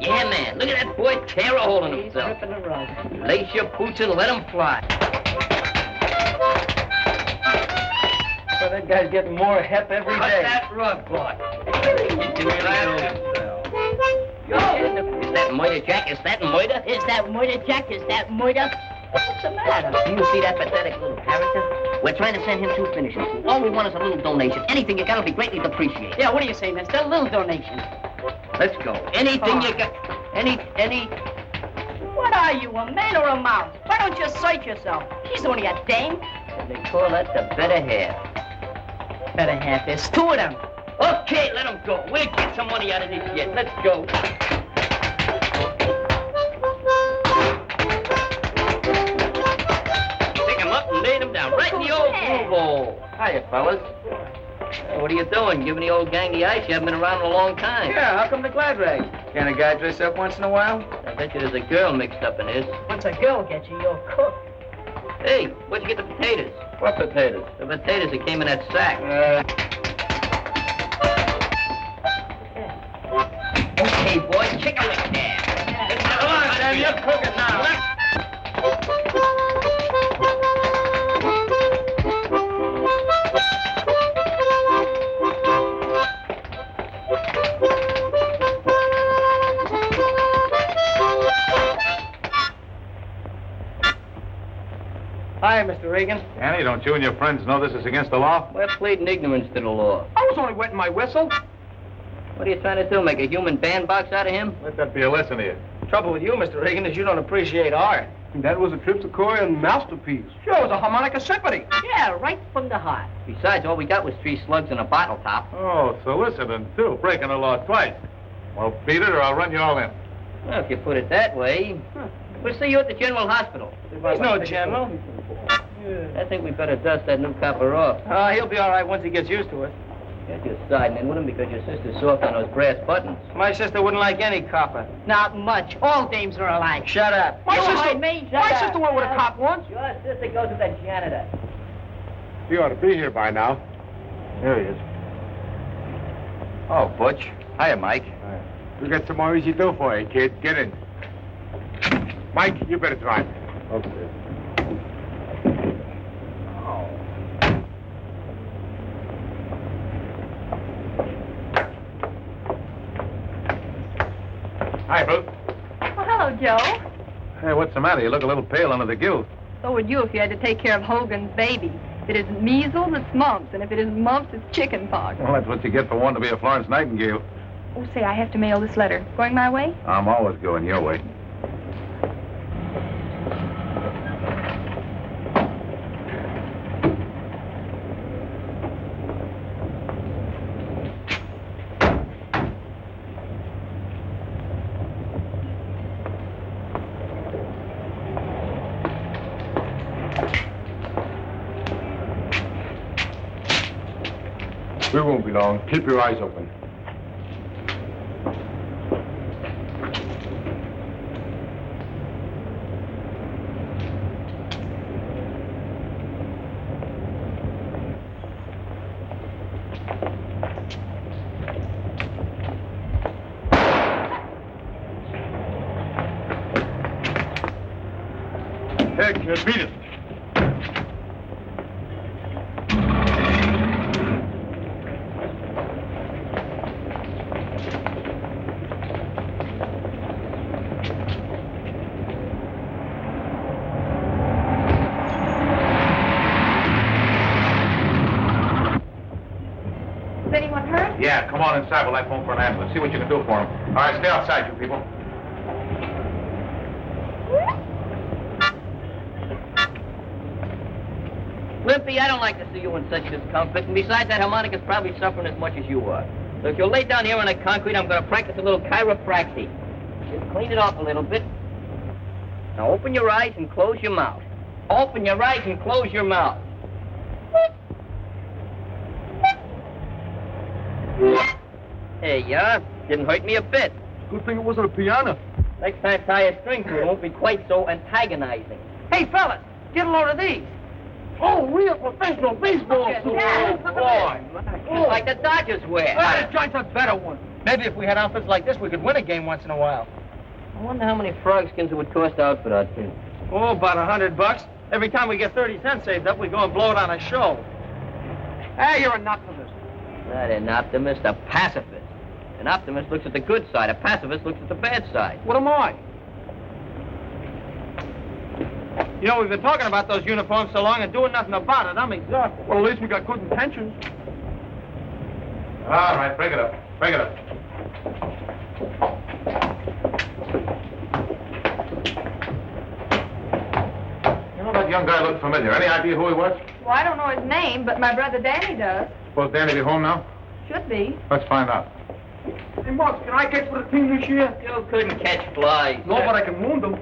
Yeah, man. Look at that boy tear a hole in himself. He's ripping the rug. Lace your boots and let him fly. Well, that guy's getting more hep every day. Cut that rug, boy. Is that murder, Jack? Is that murder? Is that murder, Jack? Is that murder? What's the matter? Do you see that pathetic little character? We're trying to send him to finishing school. All we want is a little donation. Anything you got will be greatly appreciated. Yeah, what do you say, mister? A little donation. Let's go. Anything you got. Any. What are you, a man or a mouse? Why don't you search yourself? She's only a dame. They call that the better half. Better half. There's two of them. Okay, let him go. We'll get some money out of this yet. Let's go. Pick him up and lay him down right in the old groove hole. Hiya, fellas. Hey, what are you doing? Giving the old gang the ice? You haven't been around in a long time. Yeah, how come the glad rags? Can't a guy dress up once in a while? I bet you there's a girl mixed up in this. Once a girl gets you, you're cooked. Hey, where'd you get the potatoes? What potatoes? The potatoes that came in that sack. Okay, boy, kick a lick there. Come on, Sam, you're cooking now. Hi, Mr. Reagan. Annie, don't you and your friends know this is against the law? We're pleading ignorance to the law. I was only wetting my whistle. What are you trying to do, make a human bandbox out of him? Let that be a lesson to you. Trouble with you, Mr. Reagan, is you don't appreciate art. That was a Triptychorian masterpiece. Sure, it was a harmonica symphony. Yeah, right from the heart. Besides, all we got was 3 slugs and a bottle top. Oh, soliciting, too. Breaking the law twice. Well, beat it or I'll run you all in. Well, if you put it that way. We'll see you at the General Hospital. He's no general. I think we better dust that new copper off. He'll be all right once he gets used to it. You're just siding in with him because your sister's soft on those brass buttons. My sister wouldn't like any copper. Not much. All dames are alike. Shut up. You heard me. My sister went with a cop once. Your sister goes with a janitor. He ought to be here by now. Here he is. Oh, Butch. Hiya, Mike. We got some more easy dough for you, kid. Get in. Mike, you better drive. Okay. Hi, Ruth. Well, hello, Joe. Hey, what's the matter? You look a little pale under the gill. So would you if you had to take care of Hogan's baby. If it isn't measles, it's mumps. And if it isn't mumps, it's chicken pox. Well, that's what you get for wanting to be a Florence Nightingale. Oh, say, I have to mail this letter. Going my way? I'm always going your way. We won't be long. Keep your eyes open. Hey, kid, beat it. Is anyone hurt? Yeah, come on inside while I phone for an ambulance. See what you can do for him. All right, stay outside, you people. Limpy, I don't like to see you in such discomfort. And besides, that harmonica's probably suffering as much as you are. So if you'll lay down here on the concrete, I'm going to practice a little chiropractic. Just clean it off a little bit. Now open your eyes and close your mouth. Open your eyes and close your mouth. There you are. Didn't hurt me a bit. Good thing it wasn't a piano. Next time, tie a string to it. It won't be quite so antagonizing. Hey, fellas, get a load of these. Oh, real professional baseball suits. Yeah. Boy. Like the Dodgers wear. Well, this joint's a better one. Maybe if we had outfits like this, we could win a game once in a while. I wonder how many frog skins it would cost to outfit our team. Oh, about $100. Every time we get 30 cents saved up, we go and blow it on a show. Hey, you're an optimist. Not an optimist, a pacifist. An optimist looks at the good side. A pacifist looks at the bad side. What am I? You know, we've been talking about those uniforms so long and doing nothing about it. I'm exhausted. Well, at least we got good intentions. All right, break it up. Break it up. You know, that young guy looked familiar. Any idea who he was? Well, I don't know his name, but my brother Danny does. Suppose Danny be home now? Should be. Let's find out. Hey, Mark, can I catch for the team this year? You couldn't catch flies. No, but I can wound them.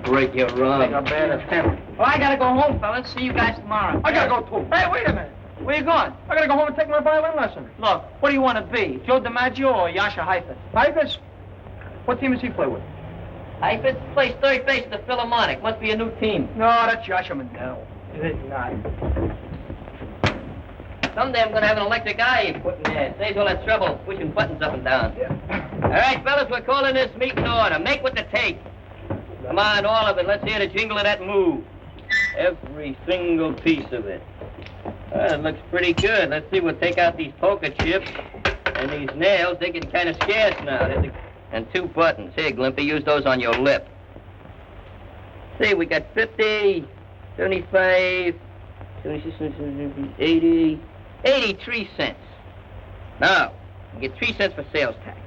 Break your Take a run. bad attempt. Well, I gotta go home, fellas. See you guys tomorrow. I gotta go, too. Hey, wait a minute. Where you going? I gotta go home and take my violin lesson. Look, what do you want to be? Joe DiMaggio or Yasha Heifetz? Heifetz? What team does he play with? Heifetz plays third base at the Philharmonic. Must be a new team. No, that's Yasha Mandel. It is not. Someday I'm going to have an electric eye put in there. Saves all that trouble pushing buttons up and down. All right, fellas, we're calling this meeting to order. Make what to take. Come on, all of it. Let's hear the jingle of that move. Every single piece of it. It looks pretty good. Let's see, we'll take out these poker chips and these nails. They get kind of scarce now. And 2 buttons. Here, Glimpy, use those on your lip. See, we got 50, 75, 76, 80, 83 cents. Now, you get 3 cents for sales tax,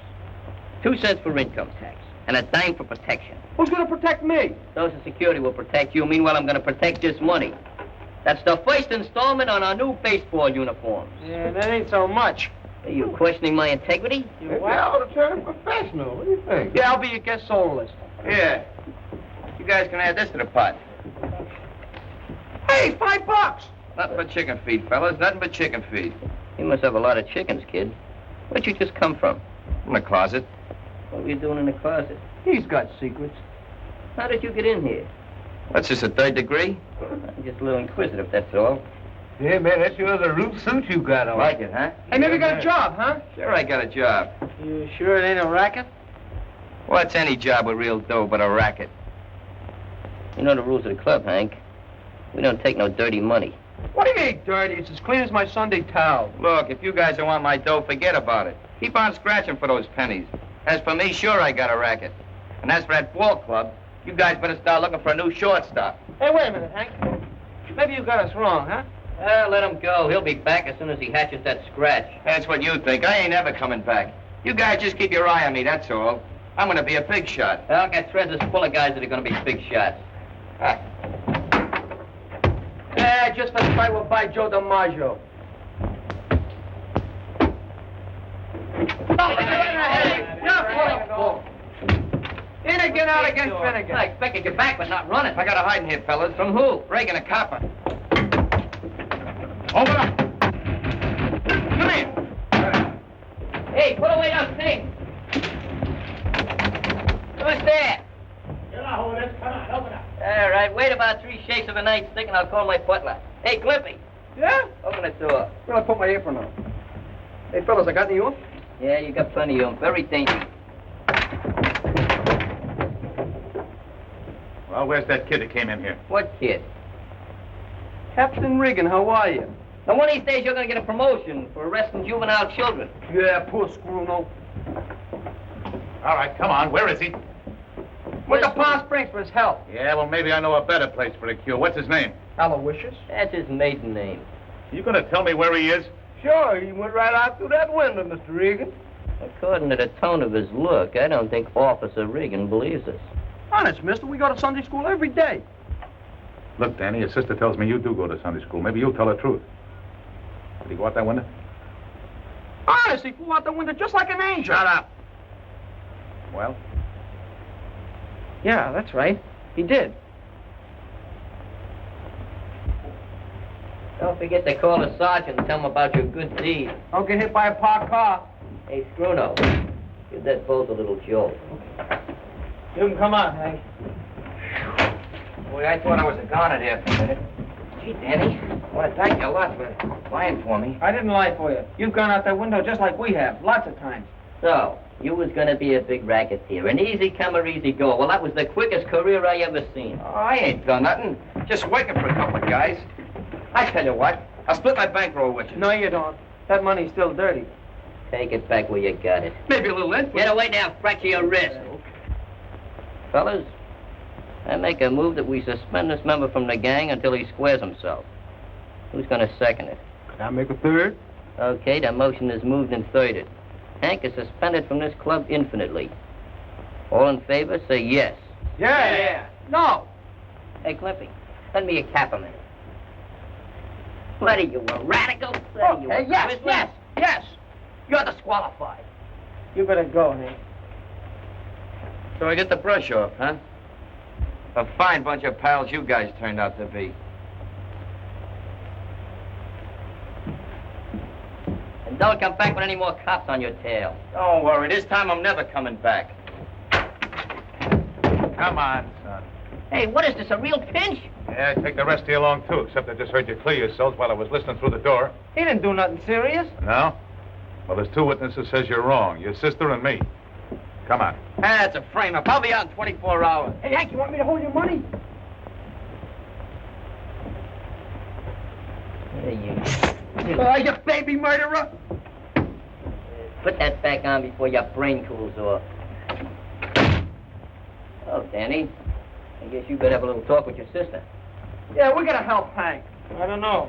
2 cents for income tax, and a dime for protection. Who's gonna protect me? Social Security will protect you. Meanwhile, I'm going to protect this money. That's the first installment on our new baseball uniforms. Yeah, that ain't so much. Are you questioning my integrity? Well, to turn professional. What do you think? Yeah, I'll be your guest soloist. Yeah. You guys can add this to the pot. Hey, $5. Nothing but chicken feed, fellas. Nothing but chicken feed. You must have a lot of chickens, kid. Where'd you just come from? From the closet. What were you doing in the closet? He's got secrets. How did you get in here? What's this, a 3rd degree? I'm just a little inquisitive, that's all. Yeah, man, that's your other root suit you got on. Like it, huh? Hey, maybe you got a job, huh? Sure, I got a job. You sure it ain't a racket? What's any job with real dough but a racket? You know the rules of the club, Hank. We don't take no dirty money. What do you mean, dirty? It's as clean as my Sunday towel. Look, if you guys don't want my dough, forget about it. Keep on scratching for those pennies. As for me, sure, I got a racket. And as for that ball club, you guys better start looking for a new shortstop. Hey, wait a minute, Hank. Maybe you got us wrong, huh? Let him go. He'll be back as soon as he hatches that scratch. That's what you think. I ain't ever coming back. You guys just keep your eye on me, that's all. I'm gonna be a big shot. I'll get threads full of guys that are going to be big shots. Yeah, just for the fight we'll buy Joe DiMaggio. In again, out again, Finnegan. I expected you back, but not running. I got a hiding here, fellas. From who? Reagan, a copper. Open up. Come here. Hey, put away those things. Who's there? All right, wait about 3 shakes of a nightstick and I'll call my butler. Hey, Glimpy. Yeah? Open the door. Well, I put my apron on. Hey, fellas, I got any oomph? Yeah, you got plenty of them. Very dainty. Well, where's that kid that came in here? What kid? Captain Reagan, how are you? Now, one of these days you're going to get a promotion for arresting juvenile children. Yeah, poor Scruno. All right, come on. Where is he? Went to Palm Springs for his health. Yeah, well, maybe I know a better place for a cure. What's his name? Aloysius? That's his maiden name. You gonna tell me where he is? Sure, he went right out through that window, Mr. Reagan. According to the tone of his look, I don't think Officer Reagan believes us. Honest, mister, we go to Sunday school every day. Look, Danny, your sister tells me you do go to Sunday school. Maybe you'll tell the truth. Did he go out that window? Honest, he flew out the window just like an angel. Shut up. Well? Yeah, that's right. He did. Don't forget to call the sergeant and tell him about your good deed. Don't get hit by a parked car. Hey, Scruno, give that bolt a little jolt. You can come on, Hank. Boy, I thought I was a goner there for a minute. Gee, Danny, I want to thank you a lot for lying for me. I didn't lie for you. You've gone out that window just like we have, lots of times. So, You was gonna be a big racketeer, an easy come or easy go. Well, that was the quickest career I ever seen. Oh, I ain't done nothing. Just working for a couple of guys. I tell you what, I'll split my bankroll with you. No, you don't. That money's still dirty. Take it back where you got it. Maybe a little interest. Get away now, fracture your wrist. Fellas, I make a move that we suspend this member from the gang until he squares himself. Who's gonna second it? Can I make a third? Okay, the motion is moved and thirded. Hank is suspended from this club infinitely. All in favor, say yes. Yeah. No. Hey, Cliffy, lend me a cap a minute. What are you, a radical? What are you, a Christmas? Yes. You're disqualified. You better go, Hank. So I get the brush off, huh? A fine bunch of pals you guys turned out to be. And don't come back with any more cops on your tail. Don't worry, this time I'm never coming back. Come on, son. Hey, what is this, a real pinch? Yeah, take the rest of you along, too, except I just heard you clear yourselves while I was listening through the door. He didn't do nothing serious. No? Well, there's two witnesses says you're wrong, your sister and me. Come on. That's a frame-up. I'll be out in 24 hours. Hey, Hank, you want me to hold your money? There you You baby murderer! put that back on before your brain cools off. Oh, Danny, I guess you better have a little talk with your sister. Yeah, we're gonna help Hank. I don't know.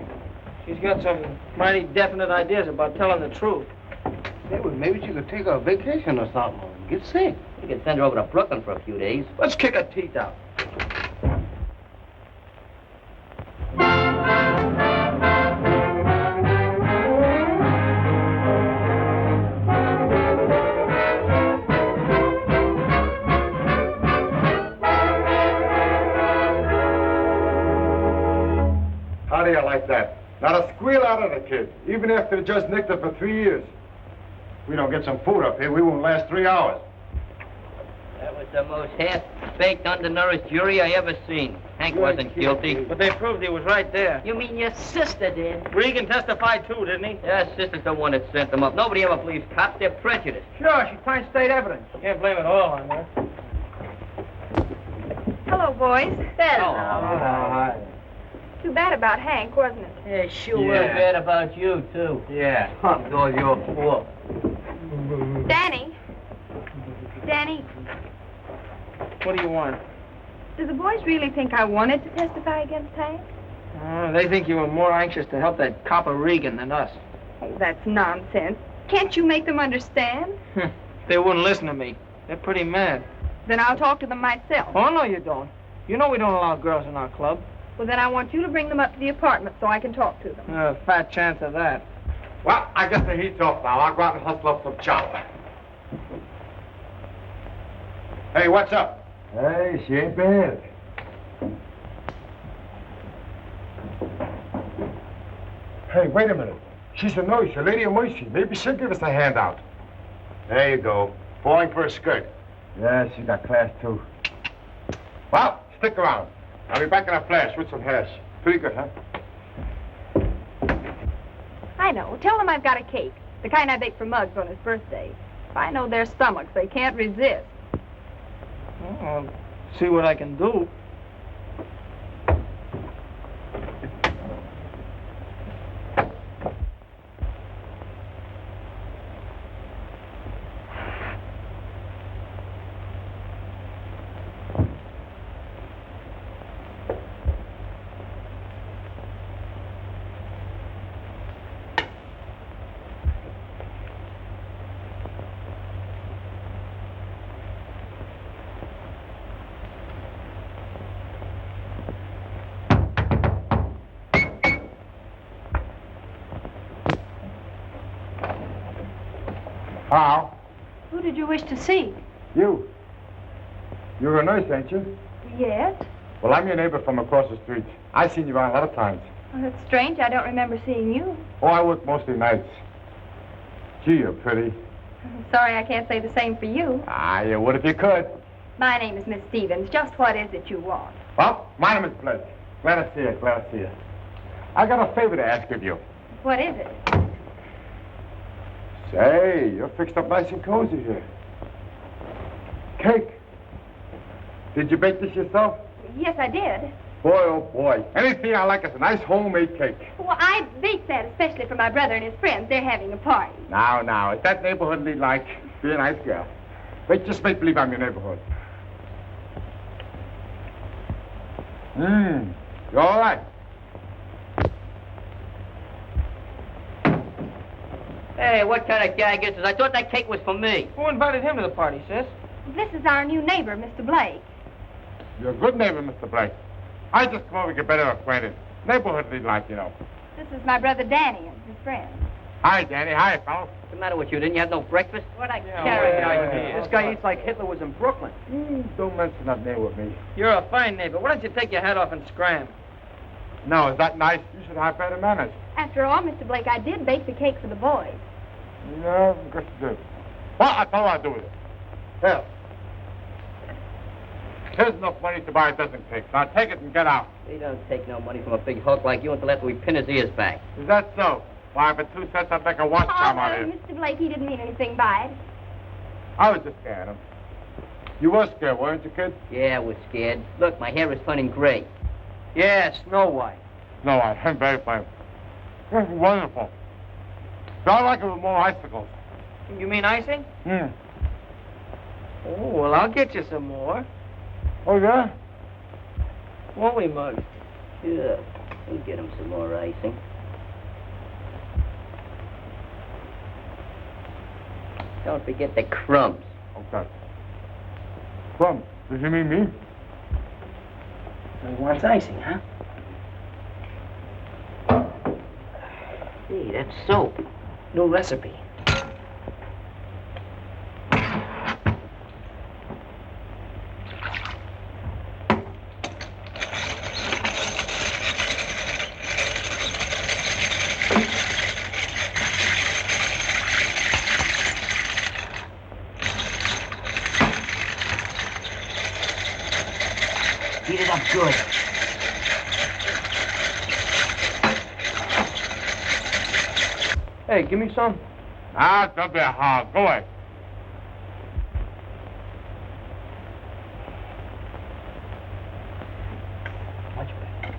She's got some mighty definite ideas about telling the truth. Yeah, well, maybe she could take a vacation or something. Get sick. You could send her over to Brooklyn for a few days. Let's kick her teeth out. How do you like that? Not a squeal out of the kid, even after they just nicked her for 3 years. If we don't get some food up here, we won't last 3 hours. That was the most half-baked, undernourished jury I ever seen. Hank wasn't guilty. But they proved he was right there. You mean your sister did? Reagan testified too, didn't he? Yeah, sister's the one that sent them up. Nobody ever believes cops. They're prejudiced. Sure, she finds state evidence. Can't blame it all on her. Hello, boys. Hi. Too bad about Hank, wasn't it? Yeah, sure. We're bad about you, too. Yeah, it's all your fault. Danny. Danny, What do you want? do the boys really think I wanted to testify against Hank? They think you were more anxious to help that copper Reagan than us. Oh, that's nonsense. Can't you make them understand? They wouldn't listen to me. They're pretty mad. Then I'll talk to them myself. Oh, no, you don't. You know we don't allow girls in our club. Well, then I want you to bring them up to the apartment so I can talk to them. Fat chance of that. Well, I guess the heat's off now. I'll go out and hustle up some chow. Hey, what's up? Hey, she ain't bad. Hey, wait a minute. She's a nurse, a lady of mercy. Maybe she'll give us a handout. There you go. Falling for a skirt. Yeah, she got class, too. Well, stick around. I'll be back in a flash with some hash. Pretty good, huh? I know. Tell them I've got a cake. The kind I bake for Muggs on his birthday. If I know their stomachs, they can't resist. Well, I'll see what I can do. How? Who did you wish to see? You. You're a nurse, ain't you? Yes. Well, I'm your neighbor from across the street. I've seen you around a lot of times. Well, that's strange. I don't remember seeing you. Oh, I work mostly nights. Gee, you're pretty. I'm sorry I can't say the same for you. Ah, you would if you could. My name is Miss Stevens. Just what is it you want? Well, my name is Blake. Glad to see you, glad to see you. I got a favor to ask of you. What is it? Say, you're fixed up nice and cozy here. Cake. Did you bake this yourself? Yes, I did. Boy, oh boy. Anything I like is a nice homemade cake. Well, I baked that especially for my brother and his friends. They're having a party. Now, is that neighborhoodly like? Be a nice girl. Wait, just make believe I'm your neighborhood. You all right? Hey, what kind of gag is this? I thought that cake was for me. Who invited him to the party, sis? This is our new neighbor, Mr. Blake. You're a good neighbor, Mr. Blake. I just come over to get better acquainted. Neighborhoodly like, you know. This is my brother Danny and his friend. Hi, Danny. Hi, fellow. What's the matter with you? Didn't you have no breakfast? What a Yeah, character. this guy eats like Hitler was in Brooklyn. Don't mention that name with me. You're a fine neighbor. Why don't you take your hat off and scram? No, is that nice? You should have better manners. After all, Mr. Blake, I did bake the cake for the boys. Yeah, good to do. Well, I thought I'd do with it. Here. Here's enough money to buy a dozen cakes. Now take it and get out. We don't take no money from a big hulk like you until after we pin his ears back. Is that so? Why, for 2 cents, I'd make a wash job out of it. Mr. Blake, he didn't mean anything by it. I was just scared him. You were scared, weren't you, kid? Yeah, we're scared. Look, my hair is turning gray. Yeah, Snow White. No, I'm very fine. This is wonderful. So I like it with more icicles. You mean icing? Hmm. Oh, well, I'll get you some more. Oh, yeah? Won't we, Mug? Yeah, we'll get him some more icing. Don't forget the crumbs. Okay. Crumb, does he mean me? So he wants icing, huh? Hey, that's soap. New recipe. Heat it up good. Hey, give me some. Ah, don't be a hog. Go away. Much better.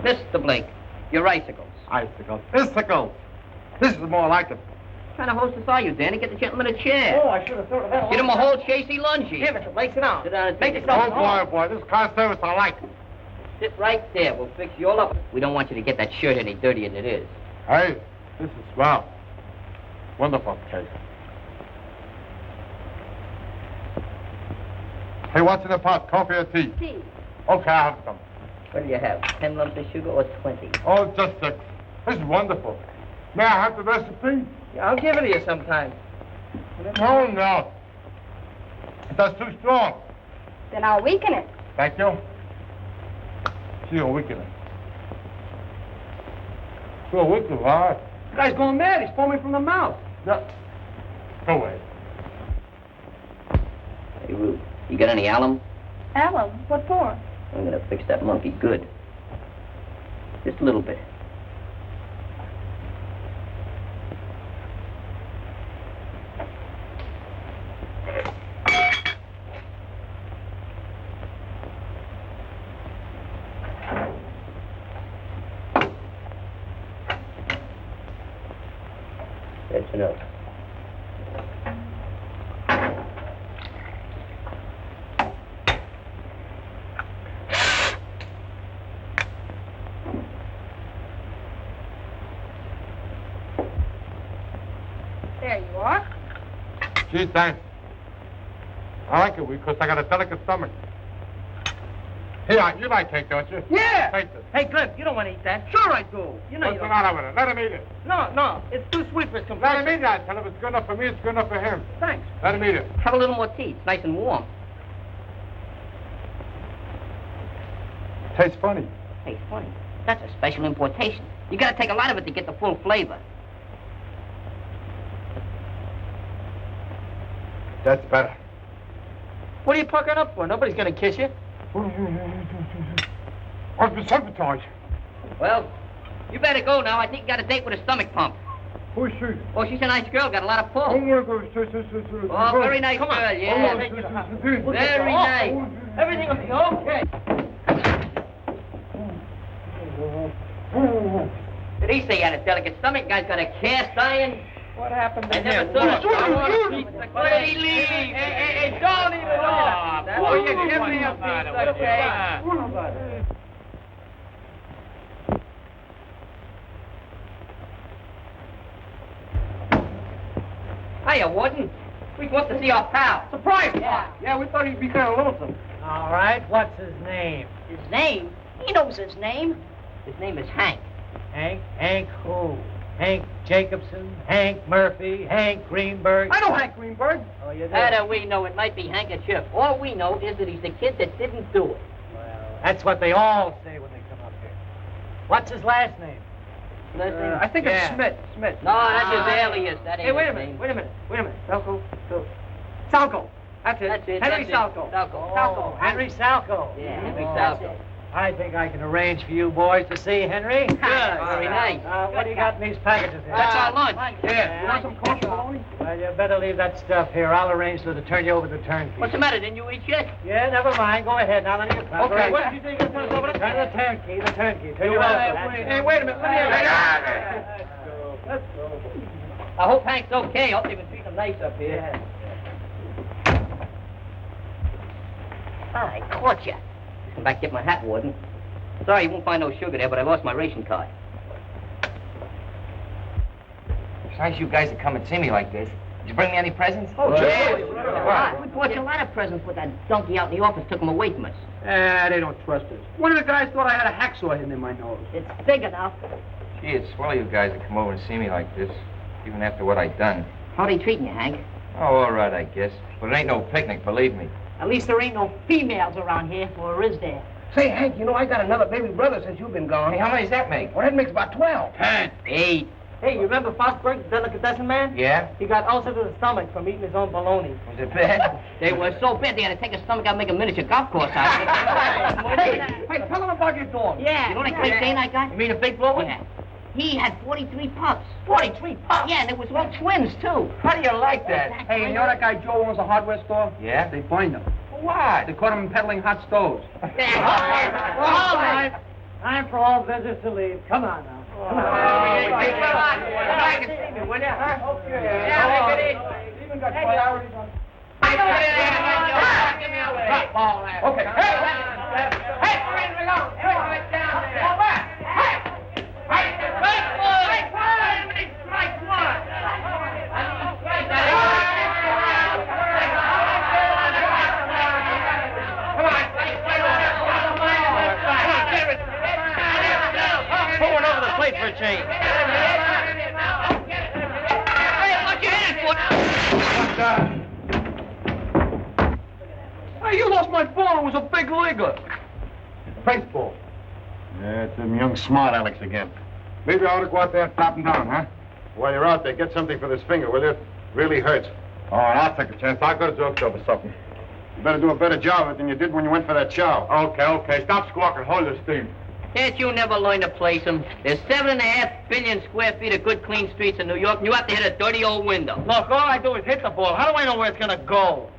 Mr. Blake, your icicles. Icicles. Icicles. This is more like it. What kind of hostess are you, Danny? Get the gentleman a chair. Oh, I should have thought of that. Get him a whole chasey lungy. Here, Mr. Blake, sit down. Sit down and Make take it. yourself Oh, boy, this kind of service I like. Sit right there. We'll fix you all up. We don't want you to get that shirt any dirtier than it is. Hey, this is swell. Wonderful cake. Hey, what's in the pot? Coffee or tea? Tea. Okay, I'll have some. What do you have? 10 lumps of sugar or 20? Oh, just 6. This is wonderful. May I have the recipe? Yeah, I'll give it to you sometime. Oh, no. That's too strong. Then I'll weaken it. Thank you. See you weakening. So wicked, all right. This guy's going mad. He's foaming from the mouth. Yeah. Go away. Hey, Ruth, you got any alum? Alum? What for? I'm gonna fix that monkey good. Just a little bit. That's enough. There you are. Gee, thanks. I like it because I got a delicate stomach. Here, you like cake, don't you? Yeah. Take this. Hey, Cliff, you don't want to eat that. Sure I do. You know What's you the don't. matter with it? Let him eat it. No, it's too sweet for his Let complexion. him eat that. Tell him it's good enough for me, it's good enough for him. Thanks. Let him eat it. Have a little more tea. It's nice and warm. Tastes funny. Hey, funny. That's a special importation. You gotta take a lot of it to get the full flavor. That's better. What are you puckering up for? Nobody's gonna kiss you. What's been sabotage? Well, you better go now. I think you got a date with a stomach pump. Who's she? Oh, she's a nice girl. Got a lot of pull. Oh, Very nice girl, yeah. Very nice. Everything will be okay. Did he say he had a delicate stomach? Guy's got a cast iron. What happened to I him? never thought of it. Where did he leave? Hey, don't even know. Oh, you give me a piece, okay? Hiya, Warden. We want to see our pal. Surprise! Yeah. Yeah, we thought he'd be kind of lonesome. All right, what's his name? His name? He knows his name. His name is Hank. Hank? Hank who? Hank Jacobson? Hank Murphy? Hank Greenberg? I know Hank Greenberg. Oh, you do? How do we know? It might be handkerchief. All we know is that he's the kid that didn't do it. Well, that's what they all say when they come up here. What's his last name? I think it's Smith. Smith. No, that's his alias. That ain't Hey, wait a his minute. name. Wait a minute. Salko. Salko. That's it. That's it. Henry that's it. Salko. Salko. Oh, Henry Salko. Yeah, Henry Oh, Salko. I think I can arrange for you boys to see Henry. Good. Very nice. What do you got in these packages here? That's our lunch. Yeah. You want some kosher bologna? Well, you better leave that stuff here. I'll arrange for to turn you over to the turnkey. What's the matter? Didn't you eat yet? Yeah, never mind. Go ahead now. None of your trouble. Okay. What did you think? Turn us over to Turn the turnkey. The turnkey. Turn you Hey, over. wait a minute. Let me hear Let's go. I hope Hank's okay. I hope they can treat him nice up here. Yeah. I caught you. Come back get my hat, Warden. Sorry, you won't find no sugar there, but I lost my ration card. It's nice you guys to come and see me like this. Did you bring me any presents? Oh, Yeah. We bought you a lot of presents, but that donkey out in the office took them away from us. They don't trust us. One of the guys thought I had a hacksaw hidden in my nose. It's big enough. Gee, it's swell of you guys to come over and see me like this, even after what I done. How they treating you, Hank? Oh, all right, I guess. But it ain't no picnic, believe me. At least there ain't no females around here, or is there? Say, Hank, you know, I got another baby brother since you've been gone. Hey, how many does that make? Well, that makes about 12. 10. 8. Hey, you remember Fosberg, the delicatessen man? Yeah? He got ulcer to the stomach from eating his own bologna. Was it bad? They were so bad they had to take his stomach out and make a miniature golf course out of it. Hey, tell him about your dog. Yeah. You know that Great Dane I got? You mean a big blower? Yeah. He had 43 pups. 43 pups. Yeah, and it was all twins, too. How do you like that? Hey, you know that guy Joe owns a hardware store? Yeah? They fined him. What? They caught him peddling hot stoves. All right. Time for all visitors to leave. Come on now. Come on. Even got priorities on. Okay. Pull one over the plate for a change. Hey, you lost my ball. It was a big leaguer. Baseball. Yeah, it's them young smart Alecks again. Maybe I ought to go out there and slap him down, huh? While you're out there, get something for this finger, will you? It really hurts. All right, I'll take a chance. I'll go to Joe's or something. You better do a better job of it than you did when you went for that chow. Okay. Stop squawking. Hold your steam. Can't you never learn to place them? There's 7.5 billion square feet of good, clean streets in New York, and you have to hit a dirty old window. Look, all I do is hit the ball. How do I know where it's going to go?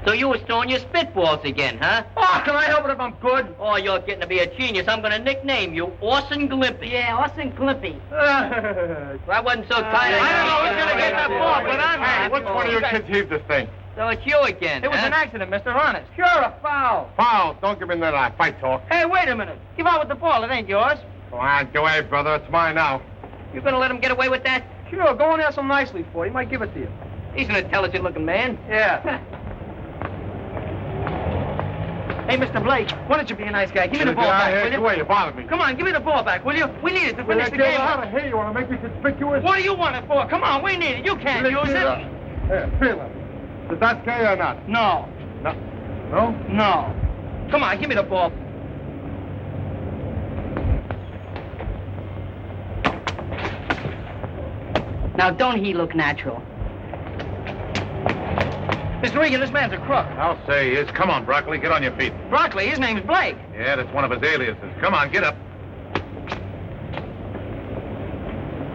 So you was throwing your spitballs again, huh? Oh, can I help it if I'm good? Oh, you're getting to be a genius. I'm going to nickname you Orson Glimpy. Yeah, Austin Glimpy. I wasn't so tired. I don't know who's going to get that ball, but I'm Hey, which one of you kids heaved this thing? So it's you again, It was huh? an accident, Mr. Honest. Sure, a foul. Foul. Don't give me that fight talk. Hey, wait a minute. Give out with the ball. It ain't yours. Come on, go away, brother. It's mine now. You going to let him get away with that? Sure, go and ask him nicely for it. He might give it to you. He's an intelligent-looking man. Yeah. Hey, Mr. Blake, why don't you be a nice guy? Give me the Get ball out back, of will here. you? Go away. You bothered me. Come on, give me the ball back, will you? We need it to finish the game. Out of here. You want to make me conspicuous? What do you want it for? Come on, we need it. You can't use it. Here, feel it. Is that gay or not? No, No? no. Come on, give me the ball. Now, don't he look natural? Mr. Regan, this man's a crook. I'll say he is. Come on, Broccoli, get on your feet. Broccoli, his name's Blake. Yeah, that's one of his aliases. Come on, get up.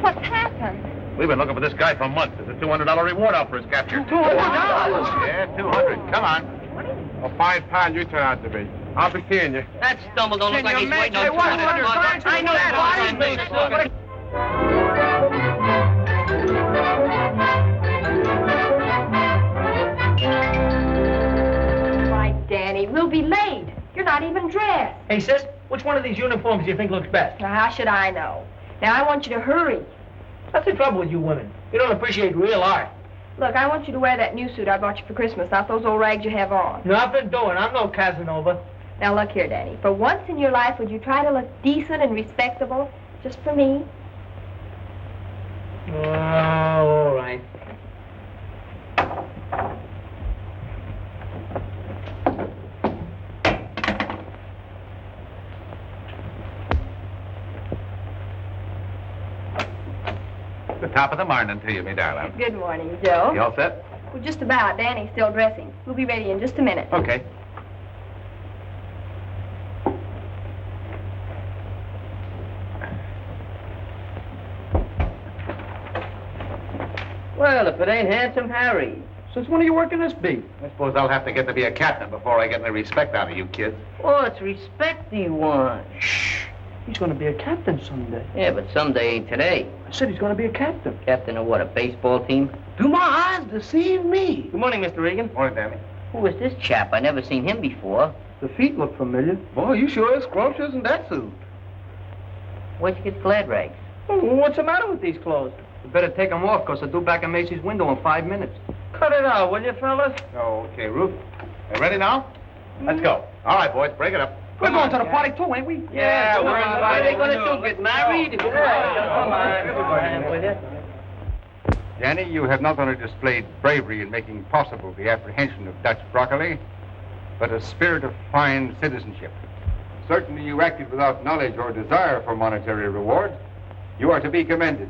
What's happened? We've been looking for this guy for months. There's a $200 reward out for his capture. $200? Yeah, 200. Come on. A fine pal you turn out to be. I'll be seeing you. That stumble don't look like he's waiting on Hey, what? 200 bucks. I know that. Why, Danny, we'll be late. You're not even dressed. Hey, sis, which one of these uniforms do you think looks best? Now, how should I know? Now, I want you to hurry. That's the trouble with you women. You don't appreciate real art. Look, I want you to wear that new suit I bought you for Christmas, not those old rags you have on. Nothing doing. I'm no Casanova. Now, look here, Danny. For once in your life, would you try to look decent and respectable just for me? Oh, all right. The top of the morning to you, me darling. Good morning, Joe. You all set? Well, just about. Danny's still dressing. We'll be ready in just a minute. Okay. Well, if it ain't Handsome Harry. Since when are you working this beat? I suppose I'll have to get to be a captain before I get any respect out of you kids. Oh, it's respect he wants. Shh. He's going to be a captain someday. Yeah, but someday ain't today. I said he's going to be a captain. Captain of what, a baseball team? Do my eyes deceive me? Good morning, Mr. Regan. Morning, Danny. Who is this chap? I never seen him before. The feet look familiar. Boy, you sure is scrumptious in that suit. Where'd you get glad rags? What's the matter with these clothes? You better take them off, because they're due back in Macy's window in 5 minutes. Cut it out, will you, fellas? Okay, Ruth. You ready now? Let's go. All right, boys, break it up. We're going to the party, too, ain't we? Yeah, we're what are they gonna do, get married? Come on. With you. Danny, you have not only displayed bravery in making possible the apprehension of Butch Brocalli, but a spirit of fine citizenship. Certainly you acted without knowledge or desire for monetary reward. You are to be commended.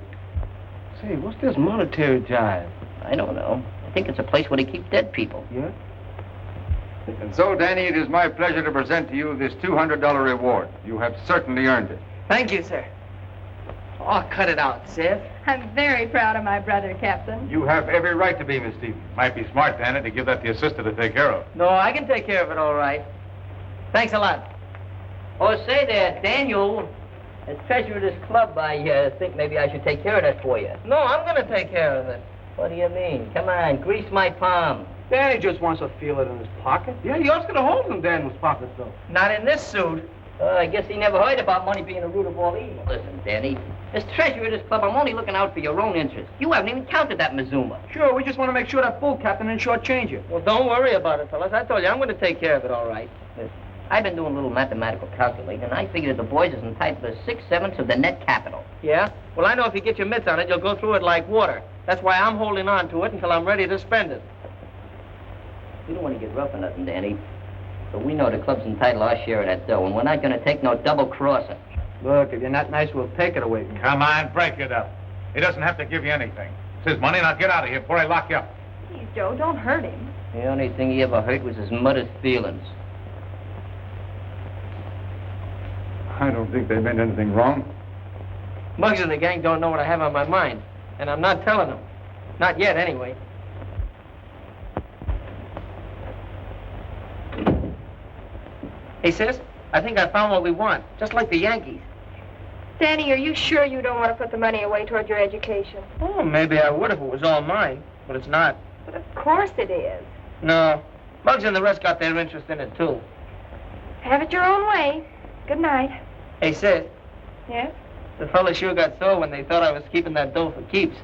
Say, what's this monetary jive? I don't know. I think it's a place where they keep dead people. Yeah? And so, Danny, it is my pleasure to present to you this $200 reward. You have certainly earned it. Thank you, sir. Oh, cut it out, Seth. I'm very proud of my brother, Captain. You have every right to be, Miss Stevens. Might be smart, Danny, to give that to your sister to take care of. No, I can take care of it all right. Thanks a lot. Oh, say there, Daniel. As treasurer of this club, I think maybe I should take care of that for you. No, I'm going to take care of it. What do you mean? Come on, grease my palm. Danny just wants to feel it in his pocket. Yeah, he also got a hole in Daniel's pocket, though. Not in this suit. I guess he never heard about money being the root of all evil. Listen, Danny, as treasurer of this club, I'm only looking out for your own interests. You haven't even counted that Mazuma. Sure, we just want to make sure that fool captain didn't shortchange you. Well, don't worry about it, fellas. I told you, I'm going to take care of it all right. Listen, I've been doing a little mathematical calculating, and I figured that the boys is entitled to 6/7 of the net capital. Yeah? Well, I know if you get your mitts on it, you'll go through it like water. That's why I'm holding on to it until I'm ready to spend it. We don't want to get rough or nothing, Danny. But we know the club's entitled to our share of that dough, and we're not going to take no double-crossing. Look, if you're not nice, we'll take it away from you. Come on, break it up. He doesn't have to give you anything. It's his money. Now get out of here before I lock you up. Please, Joe, don't hurt him. The only thing he ever hurt was his mother's feelings. I don't think they meant anything wrong. Muggs and the gang don't know what I have on my mind, and I'm not telling them. Not yet, anyway. Hey, sis, I think I found what we want, just like the Yankees. Danny, are you sure you don't want to put the money away toward your education? Oh, maybe I would if it was all mine, but it's not. But of course it is. No, Muggs and the rest got their interest in it, too. Have it your own way. Good night. Hey, sis, Yes? the fellas sure got sore when they thought I was keeping that dough for keeps.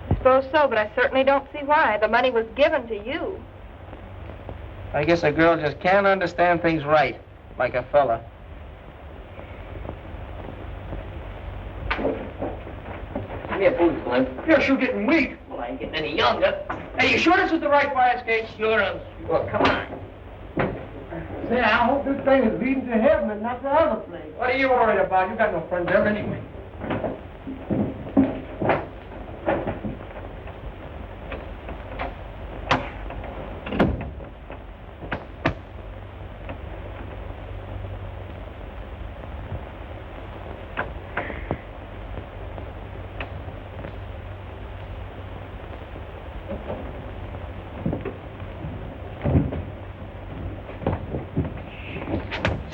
I suppose so, but I certainly don't see why. The money was given to you. I guess a girl just can't understand things right, like a fella. Give me a boost, Slim. You're sure getting weak. Well, I ain't getting any younger. Hey, you sure this is the right fire escape? Sure, I'm sure. Come on. Say, I hope this thing is leading to heaven and not the other place. What are you worried about? You got no friends there anyway.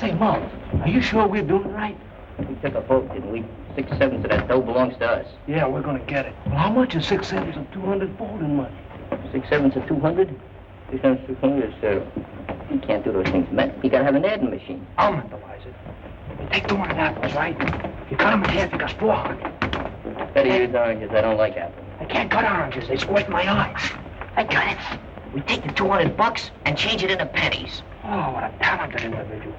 Say, Mom, are you sure we're doing it right? We took a vote, didn't we? 6/7 of that dough belongs to us. Yeah, we're gonna get it. Well, how much is 6/7 of 200 folding money? 6/7 of 200? 6/7 of 200 is, you can't do those things, man. You gotta have an adding machine. I'll mentalize it. You take 200 apples, right? You cut them in half, you got 400. Better use oranges. I don't like apples. I can't cut oranges. They squirt my eyes. I got it. We take the $200 and change it into pennies. Oh, what a talented individual.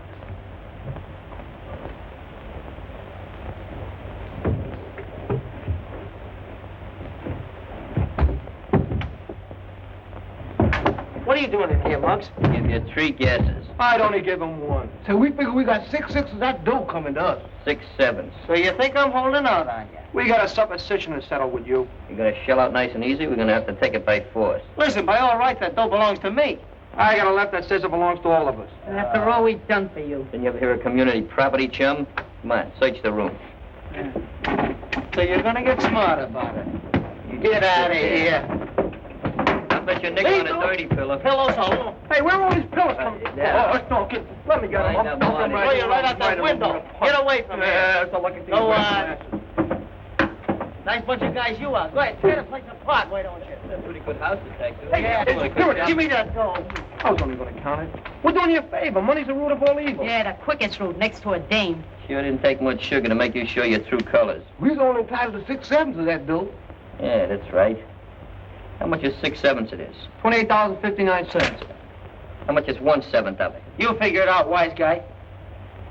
What are you doing in here, Muggs? Give you 3 guesses. I'd only give him 1. So we figure we got 6/6 of that dough coming to us. 6/7. So you think I'm holding out on you? We got a supposition to settle with you. You're gonna shell out nice and easy. We're gonna have to take it by force. Listen, by all rights, that dough belongs to me. I got a left that says it belongs to all of us. After all we've done for you. Didn't you ever hear of community property, chum? Come on, search the room. So you're gonna get smart about it. Get out of here. I bet your nickel on a dirty pillow. Pillows all. Hey, where are all these pillows from? Yeah. Oh, no, let me get them. Find I'll them throw on them it. right, right out that window. Get away from here. It's a lucky thing. Go on. Nice bunch of guys you are. Go ahead, tear the place apart, why don't you? That's a pretty good house detective. Hey, security, give me that dough. I was only going to count it. We're doing you a favor. Money's the root of all evil. Yeah, the quickest route next to a dame. Sure didn't take much sugar to make you show your true colors. We're only entitled to 6/7 of that dough. Yeah, that's right. How much is 6/7 of this? $28.59. How much is 1/7 of it? You figure it out, wise guy.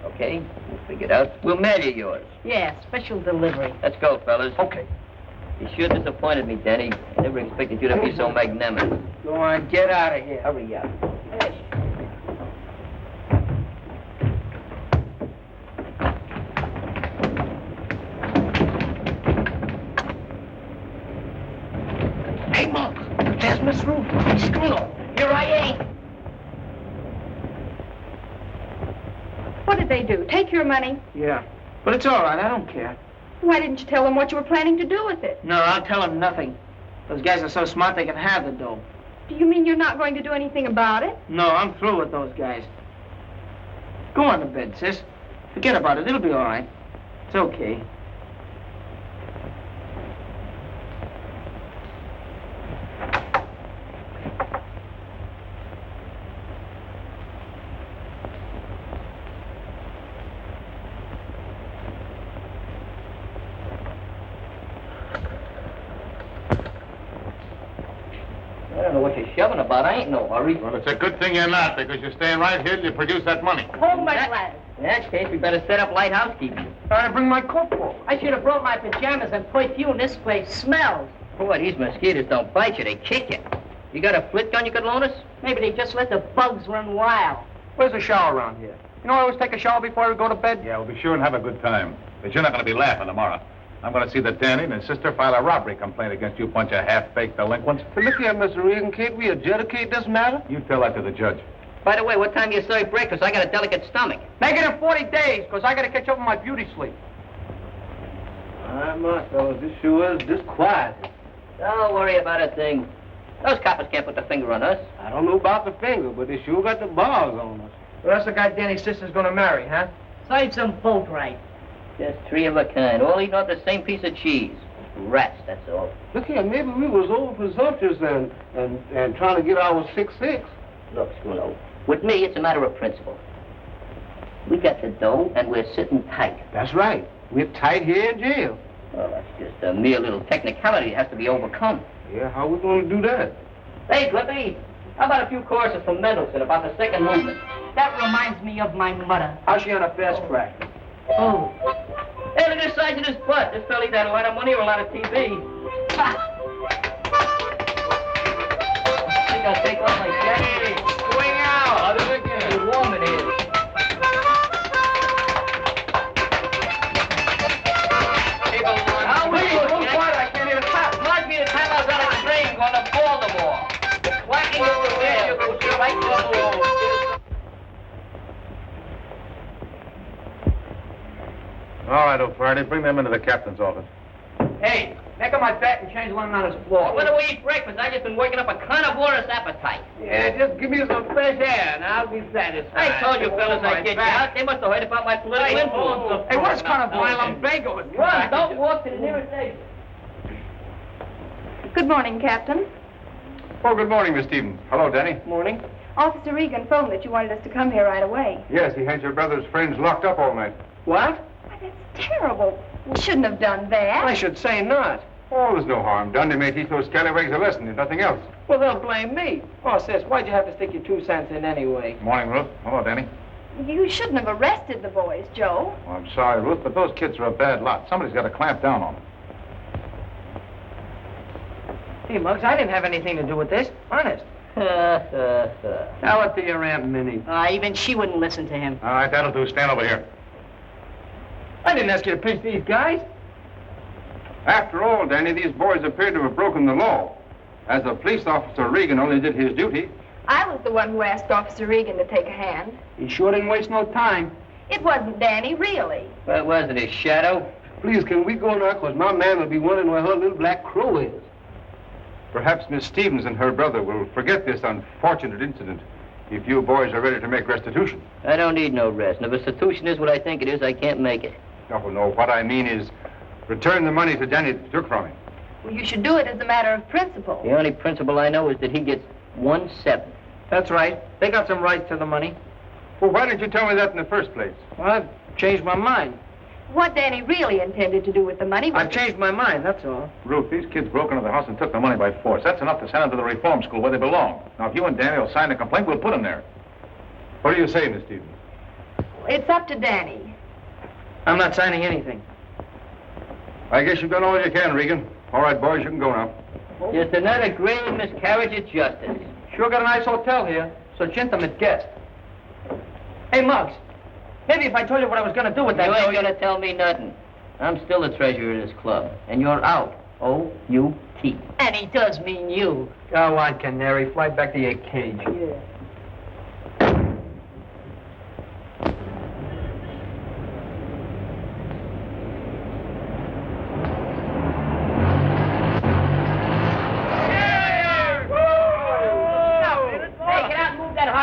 Okay, we'll figure it out. We'll mail you yours. Yeah, special delivery. Let's go, fellas. Okay. You sure disappointed me, Danny. I never expected you to be so magnanimous. Go on, get out of here. Hurry up. Hey, Muggs, there's Miss Ruth. Schooner, here I ain't. What did they do? Take your money? Yeah, but it's all right. I don't care. Why didn't you tell them what you were planning to do with it? No, I'll tell them nothing. Those guys are so smart they can have the dough. Do you mean you're not going to do anything about it? No, I'm through with those guys. Go on to bed, sis. Forget about it. It'll be all right. It's okay. I don't know what you're shoving about. I ain't no hurry. Well, it's a good thing you're not, because you're staying right here till you produce that money. Hold my glass. In that case, we better set up light housekeeping. I bring my coat for. I should have brought my pajamas and perfume. This place smells. Boy, these mosquitoes don't bite you. They kick you. You got a flit gun you could loan us? Maybe they just let the bugs run wild. Where's the shower around here? You know, I always take a shower before I go to bed. Yeah, we'll be sure and have a good time. But you're not going to be laughing tomorrow. I'm going to see that Danny and his sister file a robbery complaint against you bunch of half-baked delinquents. But look here, Mr. Reagan, can't we adjudicate this matter? You tell that to the judge. By the way, what time do you serve breakfast? I got a delicate stomach. Make it in 40 days, because I got to catch up on my beauty sleep. My fellas, this sure is just quiet. Don't worry about a thing. Those coppers can't put the finger on us. I don't know about the finger, but they sure got the bars on us. Well, that's the guy Danny's sister's going to marry, huh? Serves them both right. Just 3 of a kind, all eating off the same piece of cheese. Rats, that's all. Look here, maybe we was over presumptuous and trying to get our 6/6. Look, Schoono, with me, it's a matter of principle. We got the dough, and we're sitting tight. That's right. We're tight here in jail. Well, that's just a mere little technicality that has to be overcome. Yeah, how we going to do that? Hey, Clippy, how about a few choruses from Mendelssohn about the second movement? That reminds me of my mother. How's she on a fast track? Oh. Hey, look at the size of this butt. This fella either had a lot of money or a lot of TV. Ha! I think I'll take off my jacket. Swing out! It's warm in here. How are you? Move quiet, I can't hear the top. Reminds me of the time I was on a train going to Baltimore. The clacking of the rail goes right through. All right, O'Flaherty, bring them into the captain's office. Hey, Make him my bet and change lemon on his floor. When do we eat breakfast? I just been working up a carnivorous appetite. Yeah, just give me some fresh air and I'll be satisfied. I told you fellas I'd get you out. They must have heard about my political influence. Hey, what's carnival? Lumbago is Run, don't walk to the nearest exit. Good morning, Captain. Oh, good morning, Miss Stevens. Hello, Danny. Morning. Officer Reagan phoned that you wanted us to come here right away. Yes, he had your brother's friends locked up all night. What? Why, that's terrible. We shouldn't have done that. I should say not. Oh, there's no harm done. They may teach those scallywags a lesson and nothing else. Well, they'll blame me. Oh, sis, why'd you have to stick your 2 cents in anyway? Morning, Ruth. Hello, Danny. You shouldn't have arrested the boys, Joe. Well, I'm sorry, Ruth, but those kids are a bad lot. Somebody's got to clamp down on them. Hey, Muggs, I didn't have anything to do with this. Honest. Tell it to your Aunt Minnie. Even she wouldn't listen to him. All right, that'll do. Stand over here. I didn't ask you to pinch these guys. After all, Danny, these boys appear to have broken the law. As a police officer, Reagan only did his duty. I was the one who asked Officer Reagan to take a hand. He sure didn't waste no time. It wasn't Danny, really. What was it, his shadow? Please, can we go now? Because my man will be wondering where her little black crow is. Perhaps Miss Stevens and her brother will forget this unfortunate incident if you boys are ready to make restitution. I don't need no rest. And if restitution is what I think it is, I can't make it. No, no, what I mean is return the money to Danny that you took from him. Well, you should do it as a matter of principle. The only principle I know is that he gets 1/7. That's right. They got some rights to the money. Well, why didn't you tell me that in the first place? Well, I've changed my mind. What Danny really intended to do with the money was... I've changed my mind, that's all. Ruth, these kids broke into the house and took the money by force. That's enough to send them to the reform school where they belong. Now, if you and Danny will sign the complaint, we'll put them there. What do you say, Miss Stevens? It's up to Danny. I'm not signing anything. I guess you've done all you can, Regan. All right, boys, you can go now. Just another grave miscarriage of justice. Sure got a nice hotel here. Such intimate guests. Hey, Muggs. Maybe if I told you what I was going to do with that... You ain't gonna tell me nothing. I'm still the treasurer of this club, and you're out. O-U-T. And he does mean you. Go on, Canary. Fly back to your cage. Yeah.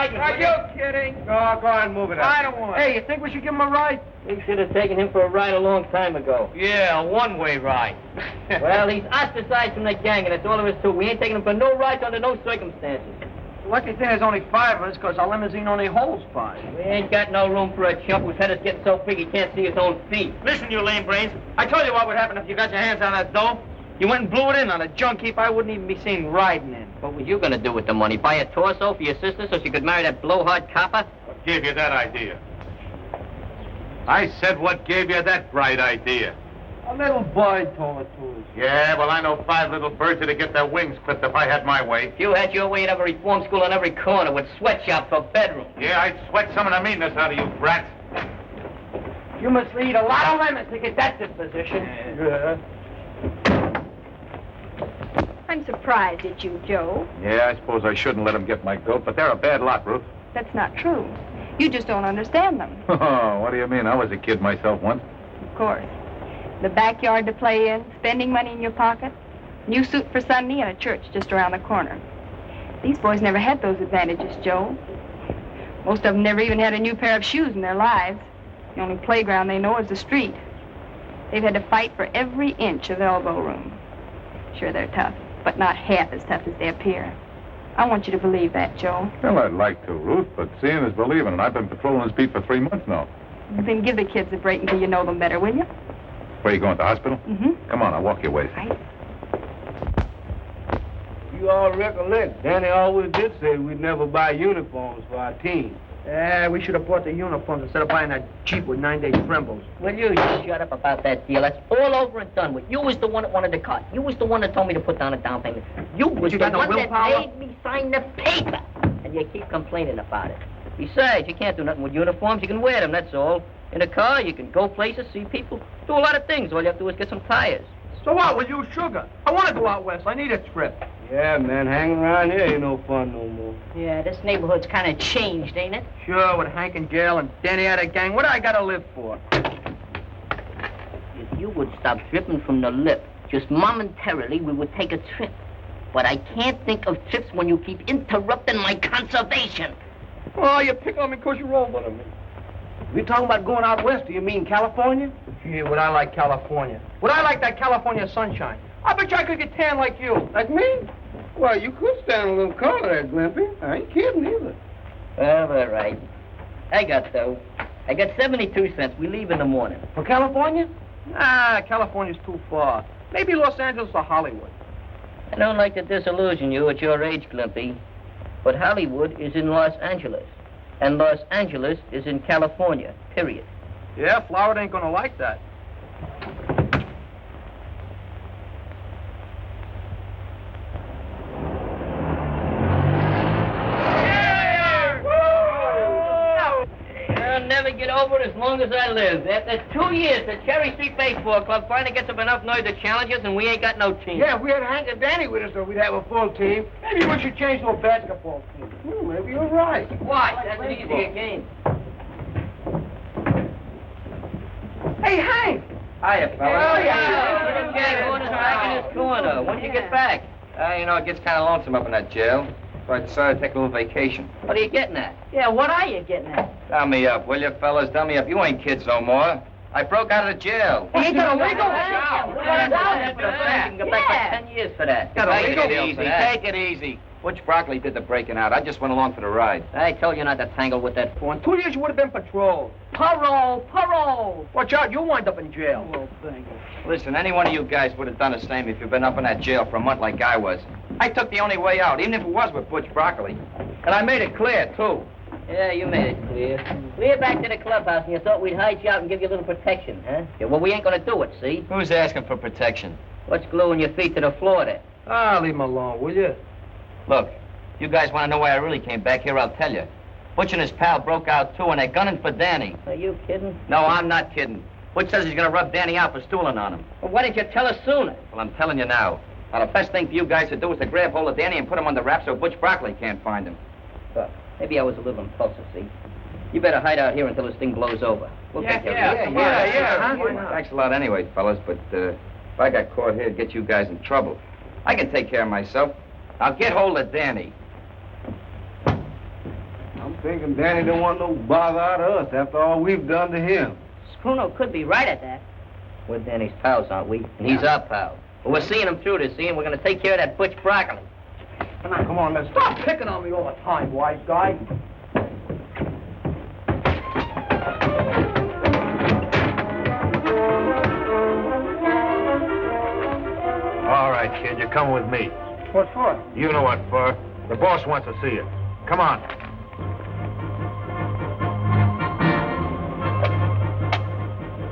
Are you kidding? No, go on, move it up. I don't want. Hey, you think we should give him a ride? We should have taken him for a ride a long time ago. Yeah, a one-way ride. Well, he's ostracized from the gang, and that's all there is to it. We ain't taking him for no rides under no circumstances. Lucky thing there's only 5 of us, because our limousine only holds 5. We ain't got no room for a chump whose head is getting so big he can't see his own feet. Listen, you lame brains. I told you what would happen if you got your hands on that dough. You went and blew it in on a junk heap I wouldn't even be seen riding in. What was you gonna do with the money? Buy a torso for your sister so she could marry that blowhard copper? What gave you that idea? I said what gave you that bright idea? A little boy told it to us. Yeah, well, I know 5 little birds that'd get their wings clipped if I had my way. If you had your way, you'd have a reform school on every corner with sweatshops for bedrooms. Yeah, I'd sweat some of the meanness out of you brats. You must lead a lot of lemons to get that disposition. Yeah. I'm surprised at you, Joe. Yeah, I suppose I shouldn't let them get my goat, but they're a bad lot, Ruth. That's not true. You just don't understand them. Oh, what do you mean? I was a kid myself once. Of course. The backyard to play in, spending money in your pocket, new suit for Sunday, and a church just around the corner. These boys never had those advantages, Joe. Most of them never even had a new pair of shoes in their lives. The only playground they know is the street. They've had to fight for every inch of elbow room. Sure, they're tough, but not half as tough as they appear. I want you to believe that, Joe. Well, I'd like to, Ruth, but seeing is believing, and I've been patrolling this beat for 3 months now. Then give the kids a break until you know them better, will you? Where you going, to the hospital? Mm-hmm. Come on, I'll walk your way. Right. You all recollect, Danny always did say we'd never buy uniforms for our team. Yeah, we should have bought the uniforms instead of buying that Jeep with 9-day trembles. Will you shut up about that deal? That's all over and done with. You was the one that wanted the car. You was the one that told me to put down a down payment. You was You the got no one that willpower? made me sign the paper. And you keep complaining about it. Besides, you can't do nothing with uniforms. You can wear them, that's all. In a car, you can go places, see people, do a lot of things. All you have to do is get some tires. So what? We'll use sugar. I want to go out west. I need a trip. Yeah, man, hanging around here ain't no fun no more. Yeah, this neighborhood's kind of changed, ain't it? Sure, with Hank in jail and Danny out of gang, what do I got to live for? If you would stop dripping from the lip, just momentarily, we would take a trip. But I can't think of trips when you keep interrupting my conservation. Oh, you pick on me because you're older than me. We talking about going out west, do you mean California? Gee, would I like California? Would I like that California sunshine? I bet you I could get tan like you. Like me? Well, you could stand a little colder there, Glimpy. I ain't kidding either. Well, all right. I got 72 cents. We leave in the morning. For California? Ah, California's too far. Maybe Los Angeles or Hollywood. I don't like to disillusion you at your age, Glimpy, but Hollywood is in Los Angeles, and Los Angeles is in California, period. Yeah, Florida ain't gonna like that. I'll never get over it as long as I live. After 2 years, the Cherry Street Baseball Club finally gets up enough noise to challenge us, and we ain't got no team. Yeah, if we had Hank and Danny with us, though, we'd have a full team. Maybe we should change to a basketball team. Maybe you're right. Why? That's an easier game. Hey, Hank! Hiya, fella. Oh, yeah. Jack Horner's back in his corner. When did you get back? You know, it gets kind of lonesome up in that jail. So I decided to take a little vacation. What are you getting at? Yeah, what are you getting at? Dumb me up, will you, fellas? Dumb me up. You ain't kids no more. I broke out of the jail. You ain't got a legal You can go back for 10 years for that. Take it easy. Take it easy. Butch Brocalli did the breaking out. I just went along for the ride. I told you not to tangle with that For 2 years, you would have been patrol. Parole! Watch out, you'll wind up in jail. Well, thank you. Listen, any one of you guys would have done the same if you'd been up in that jail for a month like I was. I took the only way out, even if it was with Butch Brocalli. And I made it clear, too. Yeah, you made it clear. Clear back to the clubhouse, and you thought we'd hide you out and give you a little protection, huh? Yeah, well, we ain't gonna do it, see? Who's asking for protection? What's gluing your feet to the floor there? Ah, leave him alone, will you? Look, if you guys want to know why I really came back here, I'll tell you. Butch and his pal broke out, too, and they're gunning for Danny. Are you kidding? No, I'm not kidding. Butch says he's gonna rub Danny out for stooling on him. Well, why didn't you tell us sooner? Well, I'm telling you now. Now, the best thing for you guys to do is to grab hold of Danny and put him on the rap so Butch Brocalli can't find him. Look, maybe I was a little impulsive, see? You better hide out here until this thing blows over. We'll take care of it. Yeah. Thanks a lot anyway, fellas, but if I got caught here, it'd get you guys in trouble. I can take care of myself. I'll get hold of Danny. I'm thinking Danny don't want no bother out of us after all we've done to him. Spruno could be right at that. We're Danny's pals, aren't we? And he's our pal. Well, we're seeing him through this, see, and we're gonna take care of that Butch Brocalli. Come on, let's Stop picking on me all the time, wise guy. All right, kid, you're coming with me. What for? You know what for. The boss wants to see you. Come on.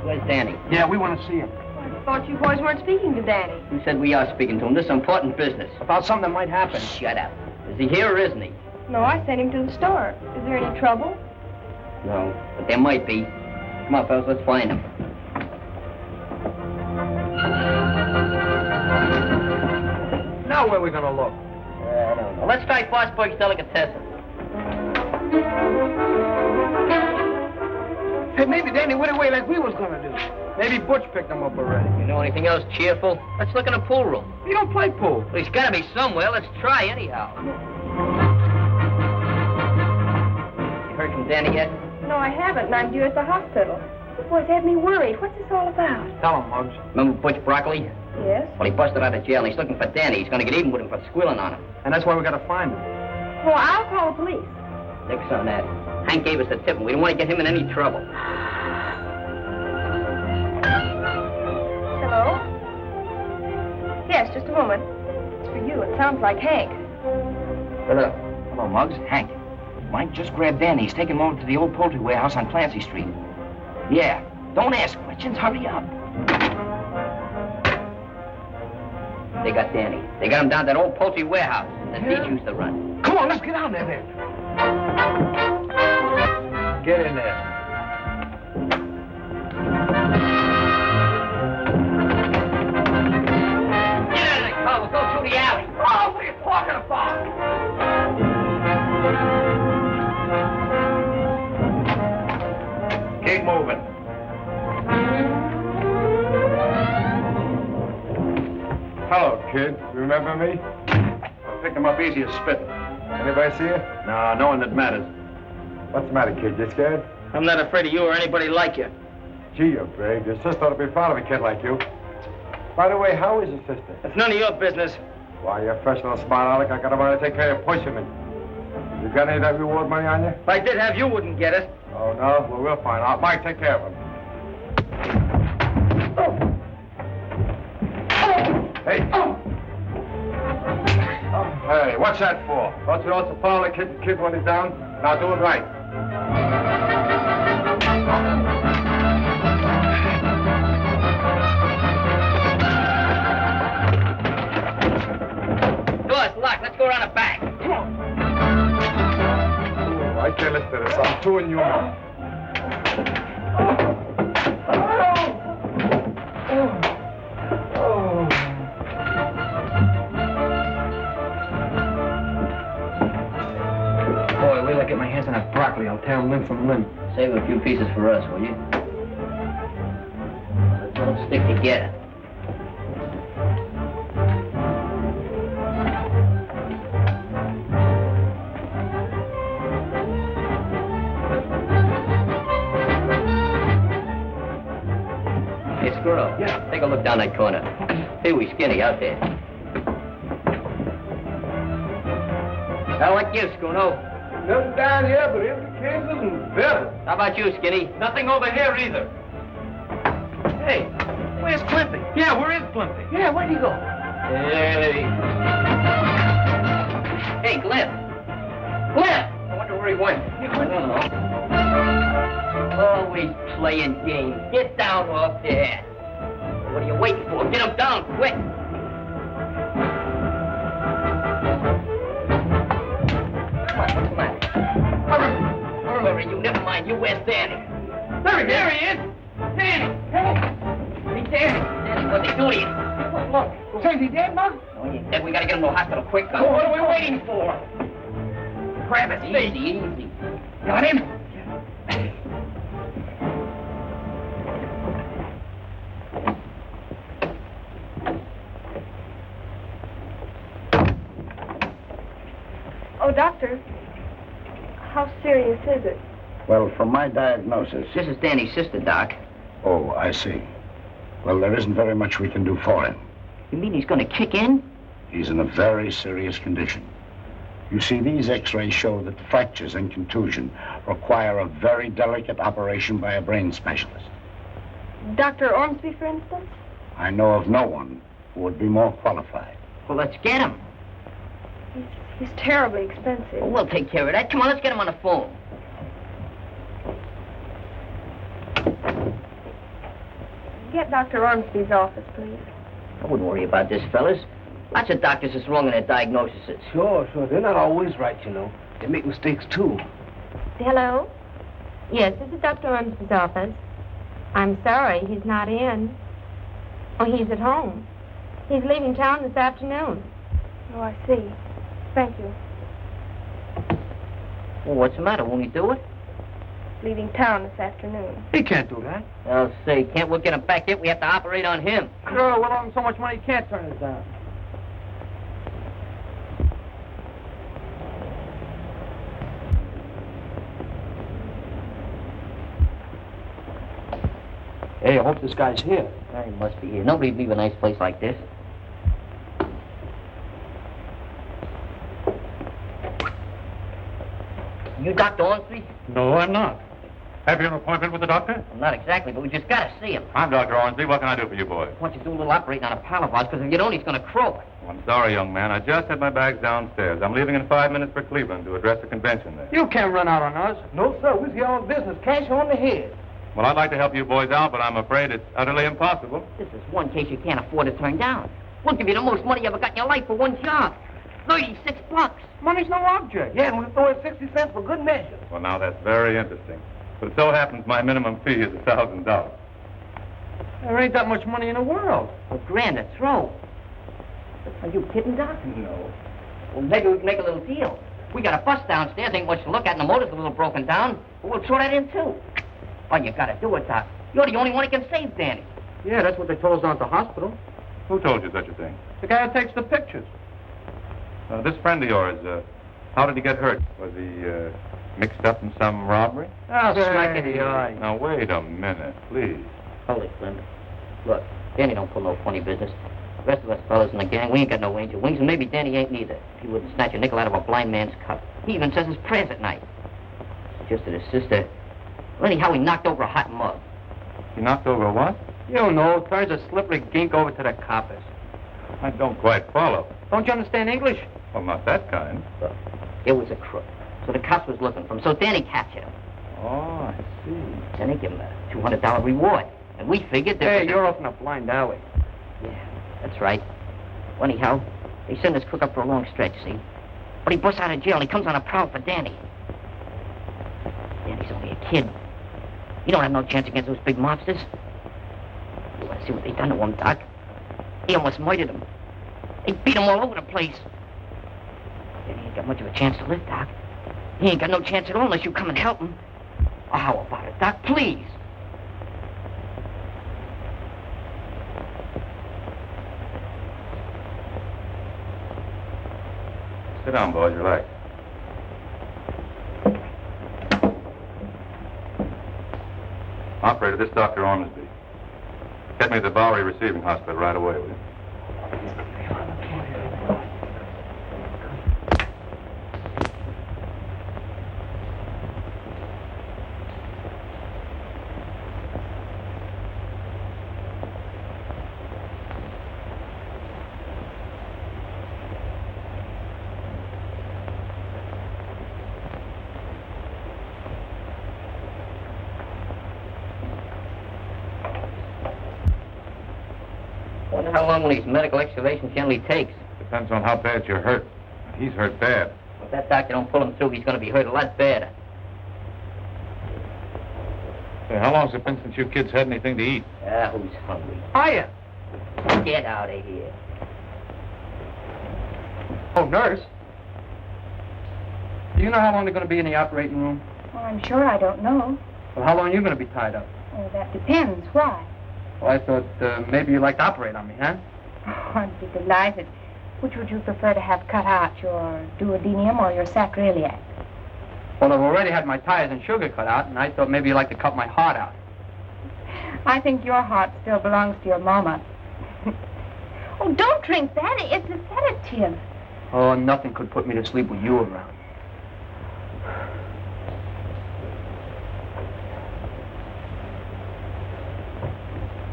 Where's Danny? Yeah, we want to see him. I thought you boys weren't speaking to Danny. Who said we are speaking to him? This is important business. About something that might happen. Shut up. Is he here or isn't he? No, I sent him to the store. Is there any trouble? No, but there might be. Come on, fellas, let's find him. Now where are we going to look? I don't know. Let's try Fosburg's Delicatessen. Hey, maybe Danny went away like we was gonna do. Maybe Butch picked him up already. You know anything else cheerful? Let's look in the pool room. You don't play pool. Well, he's got to be somewhere. Let's try anyhow. You heard from Danny yet? No, I haven't, and I'm due at the hospital. You boys have me worried. What's this all about? Tell him, Muggs. Remember Butch Brocalli? Yes? Well, he busted out of jail, and he's looking for Danny. He's going to get even with him for squealing on him. And that's why we got to find him. Well, I'll call the police. Nix on that. Hank gave us the tip, and we don't want to get him in any trouble. Hello? Yes, just a moment. It's for you. It sounds like Hank. Hello. Hello, Muggs. Hank. Mike just grabbed Danny. He's taking him over to the old poultry warehouse on Clancy Street. Yeah. Don't ask questions. Hurry up. They got Danny. They got him down to that old poultry warehouse that Beach used to run. Come on, let's get down there then. Get in there. Get out of the car. We'll go through the alley. Oh, what are you talking about? Keep moving. Hello, kid. Remember me? I picked him up easy as spitting. Anybody see you? No, no one that matters. What's the matter, kid? You scared? I'm not afraid of you or anybody like you. Gee, you're brave. Your sister ought to be proud of a kid like you. By the way, how is your sister? It's none of your business. Why, you're fresh and smart, Alec. I got a mind to take care of pushermen. You got any of that reward money on you? If I did have, you wouldn't get it. Oh, no? Well, we'll find out. Mike, take care of him. Hey. Hey, what's that for? Don't you know it's a follow the kid when he's down? Now do it right. Door's locked. Let's go around the back. Come on. Oh, I can't listen to this. I'm too inhuman. Boy, wait till I get my hands on that broccoli. I'll tear him limb from limb. Save a few pieces for us, will you? Let's all stick together. Hey, Squirrel. Yeah. Take a look down that corner. Hey, we Skinny out there. I like you, Schoono. Nothing down here but empty cases and bills. How about you, Skinny? Nothing over here either. Hey, where's Climpy? Yeah, where is Climpy? Yeah, where'd he go? Hey. Hey, Glenn. Glenn! I wonder where he went. I don't know. Always playing games. Get down off there. What are you waiting for? Get him down, quick. Come on, what's the matter? Hurry, you never mind. You where's Danny? There he is. Danny. Hey, Danny. Danny, what they do to you? Look, say, is he dead, Mug? No, he ain't dead. We gotta get him to the hospital quick. Well, what are we waiting for? Grab it, Steve. Easy. Got him? Oh, doctor, how serious is it? Well, from my diagnosis... This is Danny's sister, Doc. Oh, I see. Well, there isn't very much we can do for him. You mean he's gonna kick in? He's in a very serious condition. You see, these x-rays show that fractures and contusion require a very delicate operation by a brain specialist. Dr. Ormsby, for instance? I know of no one who would be more qualified. Well, let's get him. He's terribly expensive. Well, we'll take care of that. Come on, let's get him on the phone. Get Dr. Ormsby's office, please. I wouldn't worry about this, fellas. Lots of doctors is wrong in their diagnoses. Sure. They're not always right, you know. They make mistakes, too. Hello? Yes, this is Dr. Ormsby's office. I'm sorry, he's not in. Oh, he's at home. He's leaving town this afternoon. Oh, I see. Thank you. Well, what's the matter? Won't he do it? Leaving town this afternoon. He can't do that. I'll say, can't we get him back yet? We have to operate on him. Sure, we'll owe him so much money he can't turn it down. Hey, I hope this guy's here. He must be here. Nobody'd leave a nice place like this. You Dr. Ormsby? No, I'm not. Have you an appointment with the doctor? Well, not exactly, but we just gotta see him. I'm Dr. Ormsby. What can I do for you, boy? I want you to do a little operating on a pal of ours, because if you don't, he's gonna croak. Oh, I'm sorry, young man. I just had my bags downstairs. I'm leaving in 5 minutes for Cleveland to address the convention there. You can't run out on us. No, sir. We're here on business. Cash on the head. Well, I'd like to help you boys out, but I'm afraid it's utterly impossible. This is one case you can't afford to turn down. We'll give you the most money you ever got in your life for one job. $36. Money's no object. Yeah, and we'll throw it 60 cents for good measure. Well, now, that's very interesting. But it so happens my minimum fee is $1,000. There ain't that much money in the world. $1,000 a throw. Are you kidding, Doc? No. Well, maybe we can make a little deal. We got a bus downstairs, ain't much to look at, and the motor's a little broken down. But we'll throw that in, too. Well, you gotta do it, Doc. You're the only one who can save Danny. Yeah, that's what they told us down at the hospital. Who told you such a thing? The guy who takes the pictures. This friend of yours, how did he get hurt? Was he mixed up in some robbery? Oh, smack in the eye. Now, wait a minute, please. Holy Flint. Look, Danny don't pull no funny business. The rest of us fellas in the gang, we ain't got no angel wings, and maybe Danny ain't neither. He wouldn't snatch a nickel out of a blind man's cup. He even says his prayers at night. Just that his sister... Well, anyhow, he knocked over a hot mug. He knocked over a what? You know, turns a slippery gink over to the coppers. I don't quite follow. Don't you understand English? Well, not that kind. Look, it was a crook. So the cops was looking for him, so Danny captured him. Oh, I see. Then they give him a $200 reward. And we figured that... Hey, you're off in a blind alley. Yeah, that's right. Well, anyhow, they send this crook up for a long stretch, see? But he busts out of jail and he comes on a prowl for Danny. Danny's only a kid. He don't have no chance against those big mobsters. You want to see what they done to him, Doc? They almost murdered him. They beat him all over the place. Danny ain't got much of a chance to live, Doc. He ain't got no chance at all unless you come and help him. Oh, how about it, Doc? Please. Sit down, boys. Relax. Operator, this is Dr. Ormsby. Get me to the Bowery Receiving Hospital right away, will you? Wonder how long one of these medical excavations generally takes. Depends on how bad you're hurt. He's hurt bad. If that doctor don't pull him through, he's going to be hurt a lot badder. Hey, how long's it been since you kids had anything to eat? Ah, who's hungry? Hiya. Get out of here. Oh, nurse. Do you know how long they're going to be in the operating room? Well, I'm sure I don't know. Well, how long are you going to be tied up? Oh, that depends. Why? Well, I thought maybe you'd like to operate on me, huh? Oh, I'd be delighted. Which would you prefer to have cut out, your duodenum or your sacroiliac? Well, I've already had my tires and sugar cut out, and I thought maybe you'd like to cut my heart out. I think your heart still belongs to your mama. Oh, don't drink that. It's a sedative. Oh, nothing could put me to sleep with you around.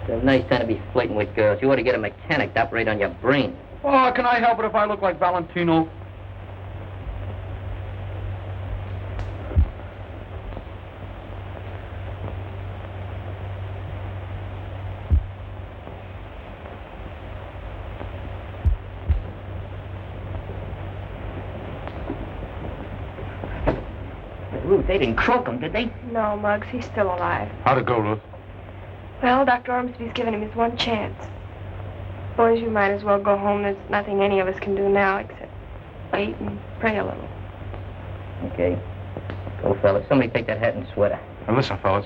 It's a nice time to be flirting with girls. You ought to get a mechanic to operate on your brain. Oh, can I help it if I look like Valentino? Ruth, they didn't croak him, did they? No, Muggs, he's still alive. How'd it go, Ruth? Well, Dr. Ormsby's given him his one chance. Boys, you might as well go home. There's nothing any of us can do now except wait and pray a little. Okay. Go, fellas. Somebody take that hat and sweater. Now, listen, fellas.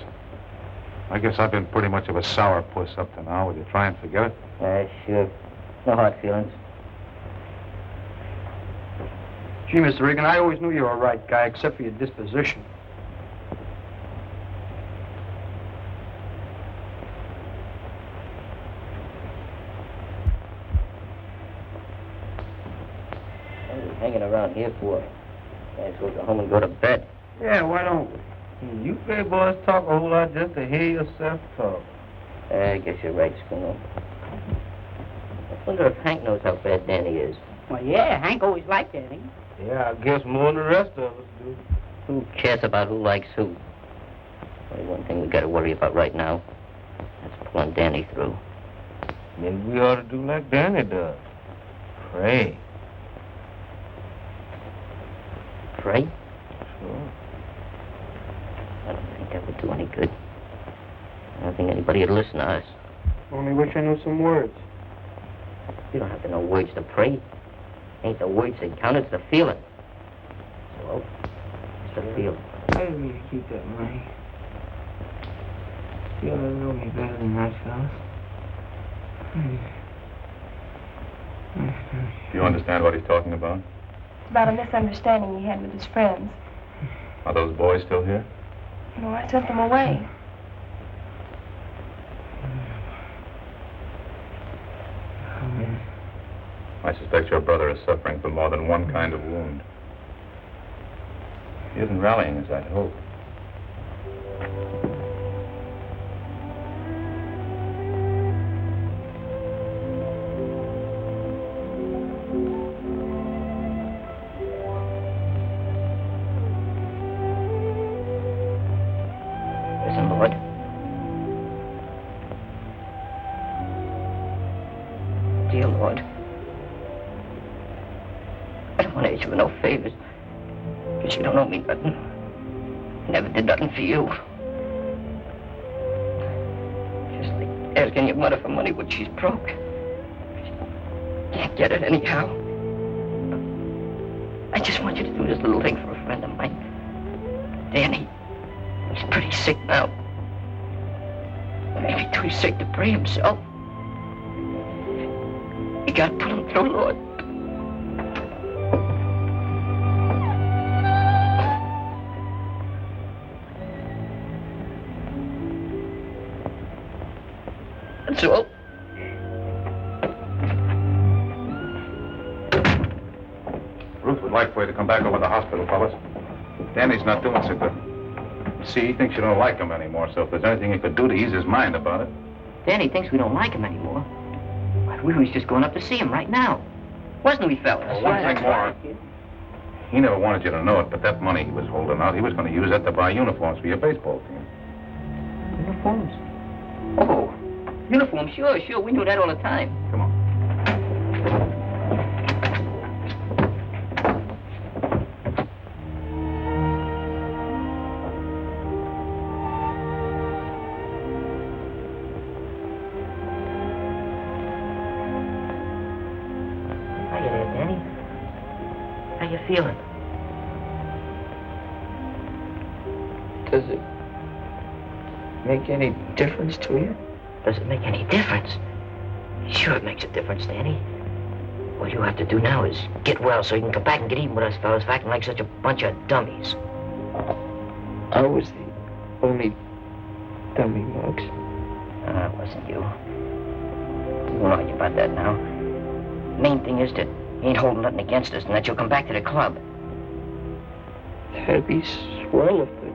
I guess I've been pretty much of a sourpuss up to now. Will you try and forget it? Sure. No hard feelings. Gee, Mr. Reagan, I always knew you were a right guy, except for your disposition. What are you hanging around here for? Might as well go home and go to bed. Yeah, why don't we? You gay boys talk a whole lot just to hear yourself talk. I guess you're right, Schooner. I wonder if Hank knows how bad Danny is. Well, yeah, Hank always liked Danny. Yeah, I guess more than the rest of us do. Who cares about who likes who? Only one thing we got to worry about right now. That's pulling Danny through. Maybe we ought to do like Danny does. Pray. Pray? Sure. I don't think that would do any good. I don't think anybody would listen to us. Only wish I knew some words. You don't have to know words to pray. Ain't the words that count, it's the feeling. So, it's the feeling. I didn't mean to keep that money. You ought to know me better than that, fellas. Do you understand what he's talking about? It's about a misunderstanding he had with his friends. Are those boys still here? No, I sent them away. I suspect your brother is suffering from more than one kind of wound. He isn't rallying as I'd hoped. Listen, Lord. Dear Lord. I don't want to ask you no favors. Because you don't owe me nothing. Never did nothing for you. Just like asking your mother for money when she's broke. Can't get it anyhow. I just want you to do this little thing for a friend of mine. Danny. He's pretty sick now. Maybe too sick to pray himself. You gotta put him through, Lord. That's all. Ruth would like for you to come back over to the hospital, fellas. Danny's not doing so good. See, he thinks you don't like him anymore, so if there's anything you could do to ease his mind about it. Danny thinks we don't like him anymore. But we was just going up to see him right now. Wasn't we, fellas? Well, one thing more. He never wanted you to know it, but that money he was holding out, he was going to use that to buy uniforms for your baseball team. Uniforms? Oh, uniforms, sure. We knew that all the time. Come on. Feeling? Does it make any difference to you? Does it make any difference? Sure it makes a difference, Danny. What you have to do now is get well so you can come back and get even with us fellas for acting like such a bunch of dummies. I was the only dummy, Marks. It wasn't you. We won't argue about that now. Main thing is that he ain't holding nothing against us and that you'll come back to the club. That'd be swell if the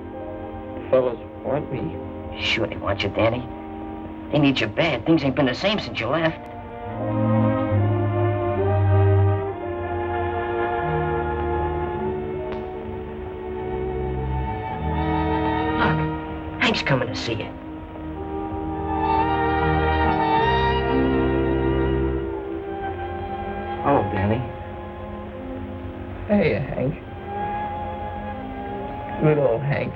fellas want me. Sure they want you, Danny. They need you bad. Things ain't been the same since you left. Look, Hank's coming to see you. Hello, Danny. Hey, Hank. Good old Hank.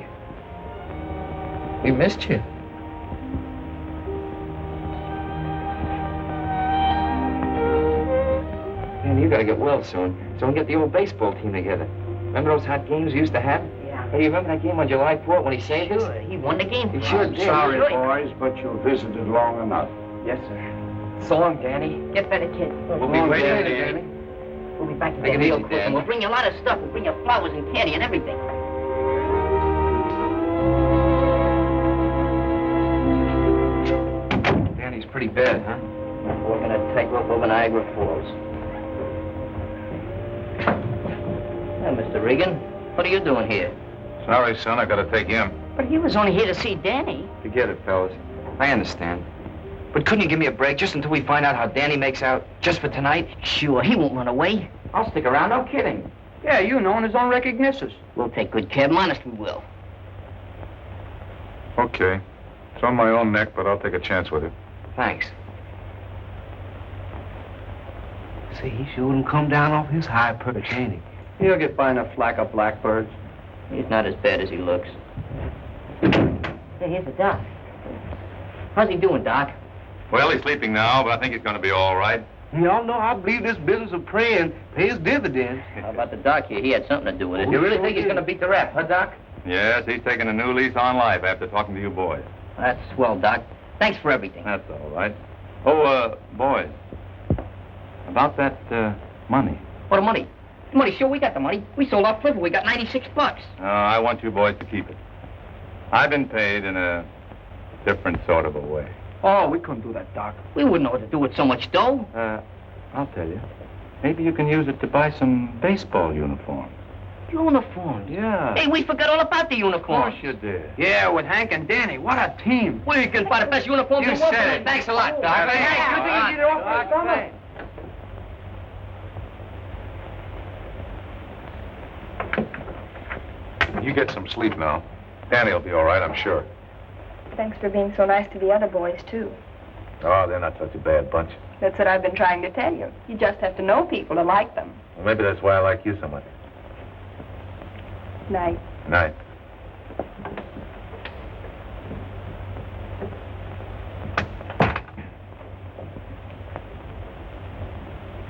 We missed you. Danny, you gotta get well soon, so we can get the old baseball team together. Remember those hot games we used to have? Yeah. Hey, you remember that game on July 4th when he saved us? Sure, he won the game. He sure did. Sorry, boys, but you visited long enough. Yes, sir. So long, Danny. Get better, kid. We'll be waiting, Danny. We'll be back Take again it real easy, quick, Dan. and we'll bring you a lot of stuff. We'll bring you flowers and candy and everything. Danny's pretty bad, huh? Walking a tightrope over Niagara Falls. Now, Mr. Reagan, what are you doing here? Sorry, son, I got to take you in. But he was only here to see Danny. Forget it, fellas. I understand. But couldn't you give me a break just until we find out how Danny makes out? Just for tonight? Sure, he won't run away. I'll stick around, no kidding. Yeah, you know, on his own recognitions. We'll take good care of him, honest we will. Okay. It's on my own neck, but I'll take a chance with it. Thanks. See, he sure wouldn't come down off his high perch, ain't he? He'll get by in a flock of blackbirds. He's not as bad as he looks. Hey, here's the doc. How's he doing, Doc? Well, he's sleeping now, but I think he's going to be all right. Y'all know I believe this business of praying pays dividends. How about the doc here? He had something to do with it. You really think he's going to beat the rap, huh, Doc? Yes, he's taking a new lease on life after talking to you boys. That's swell, Doc. Thanks for everything. That's all right. Oh, boys. About that, money. What money? The money, sure, we got the money. We sold our flipper. We got $96. I want you boys to keep it. I've been paid in a different sort of a way. Oh, we couldn't do that, Doc. We wouldn't know what to do with so much dough. I'll tell you. Maybe you can use it to buy some baseball uniforms. Uniforms? Yeah. Hey, we forgot all about the Of uniforms. course you did. Yeah, with Hank and Danny. What a team. We can buy the best uniforms You in the world. said it. Thanks a lot, Doc. Hey, Hank, you think you get it off for the summer? You get some sleep now. Danny will be all right, I'm sure. Thanks for being so nice to the other boys, too. Oh, they're not such a bad bunch. That's what I've been trying to tell you. You just have to know people to like them. Well, maybe that's why I like you so much. Night. Night.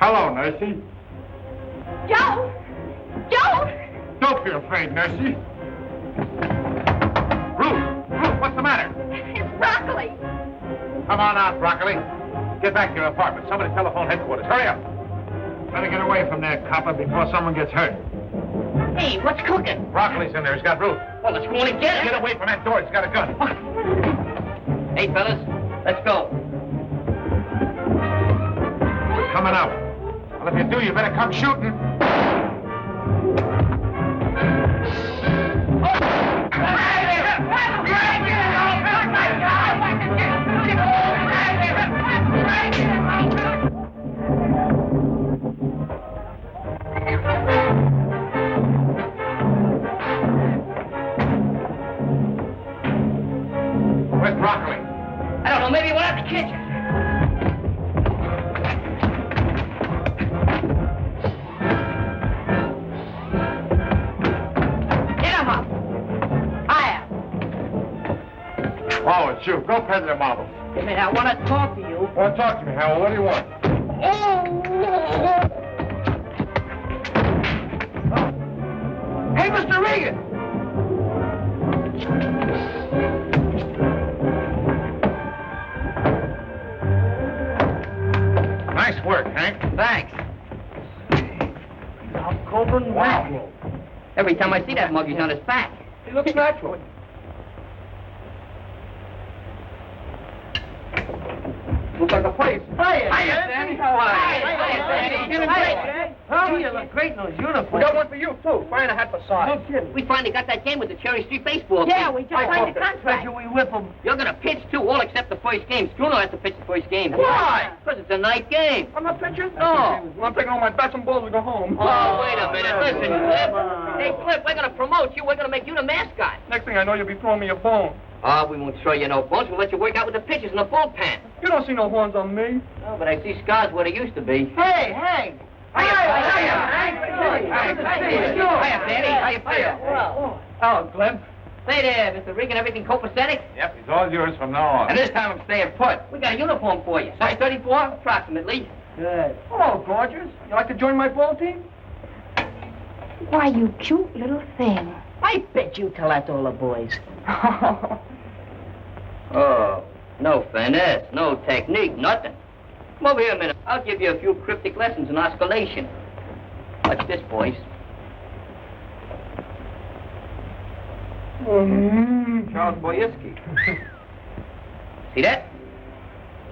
Hello, Nursey. Joe! Joe! Don't be afraid, Nursey. Ruth, what's the matter? It's Broccoli. Come on out, Broccoli. Get back to your apartment. Somebody telephone headquarters. Hurry up. Better get away from there, copper, before someone gets hurt. Hey, what's cooking? Broccoli's in there. He's got Ruth. Well, let's go in and get him. Get away from that door. He's got a gun. Hey, fellas, let's go. We're coming out. Well, if you do, you better come shooting. Where's Broccoli? I don't know, maybe we'll have to catch him. Get him up. Higher. Oh, it's you. Go peddle the marbles. Wait a minute, I want to talk to you. Well, talk to me, Howell. What do you want? Hey, Mr. Reagan! Nice work, Hank. Thanks. Wow. Every time I see that mug, he's on his back. He looks natural. Looks like a place. Hiya, Danny. How are you? Hiya, Danny. Feeling great, Danny? Huh? You look great in those uniforms. We got one for you, too. Find a hat beside. No kidding. We finally got that game with the Cherry Street baseball Yeah, team. we just signed the contract. We whip them. You're going to pitch, too, all except the first game. Struno has to pitch the first game. Why? Because it's a night game. I'm not pitching? No. Well, I'm taking all my bats and balls to go home. Oh, wait a minute. Listen, Clip. Hey, Clip, we're going to promote you. We're going to make you the mascot. Next thing I know, you'll be throwing me a bone. Oh, we won't throw you no bones. We'll let you work out with the pitchers in the bullpen. You don't see no horns on me. Oh, but I see scars where they used to be. Hey, Hank! Hiya, Danny. How you feel? Oh, Glenn. Say there, Mr. Reagan, everything copacetic? Yep, he's all yours from now on. And this time I'm staying put. We got a uniform for you. Size 34, approximately. Good. Hello, gorgeous. You like to join my ball team? Why, you cute little thing. I bet you tell that to all the boys. Oh, no finesse, no technique, nothing. Come over here a minute. I'll give you a few cryptic lessons in osculation. Watch this, boys. Charles Boyski. See that?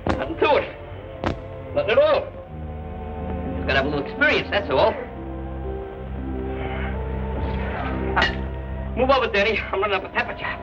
Nothing to it. Nothing at all. Just gotta have a little experience, that's all. Move over, Danny. I'm running up a pepper trap.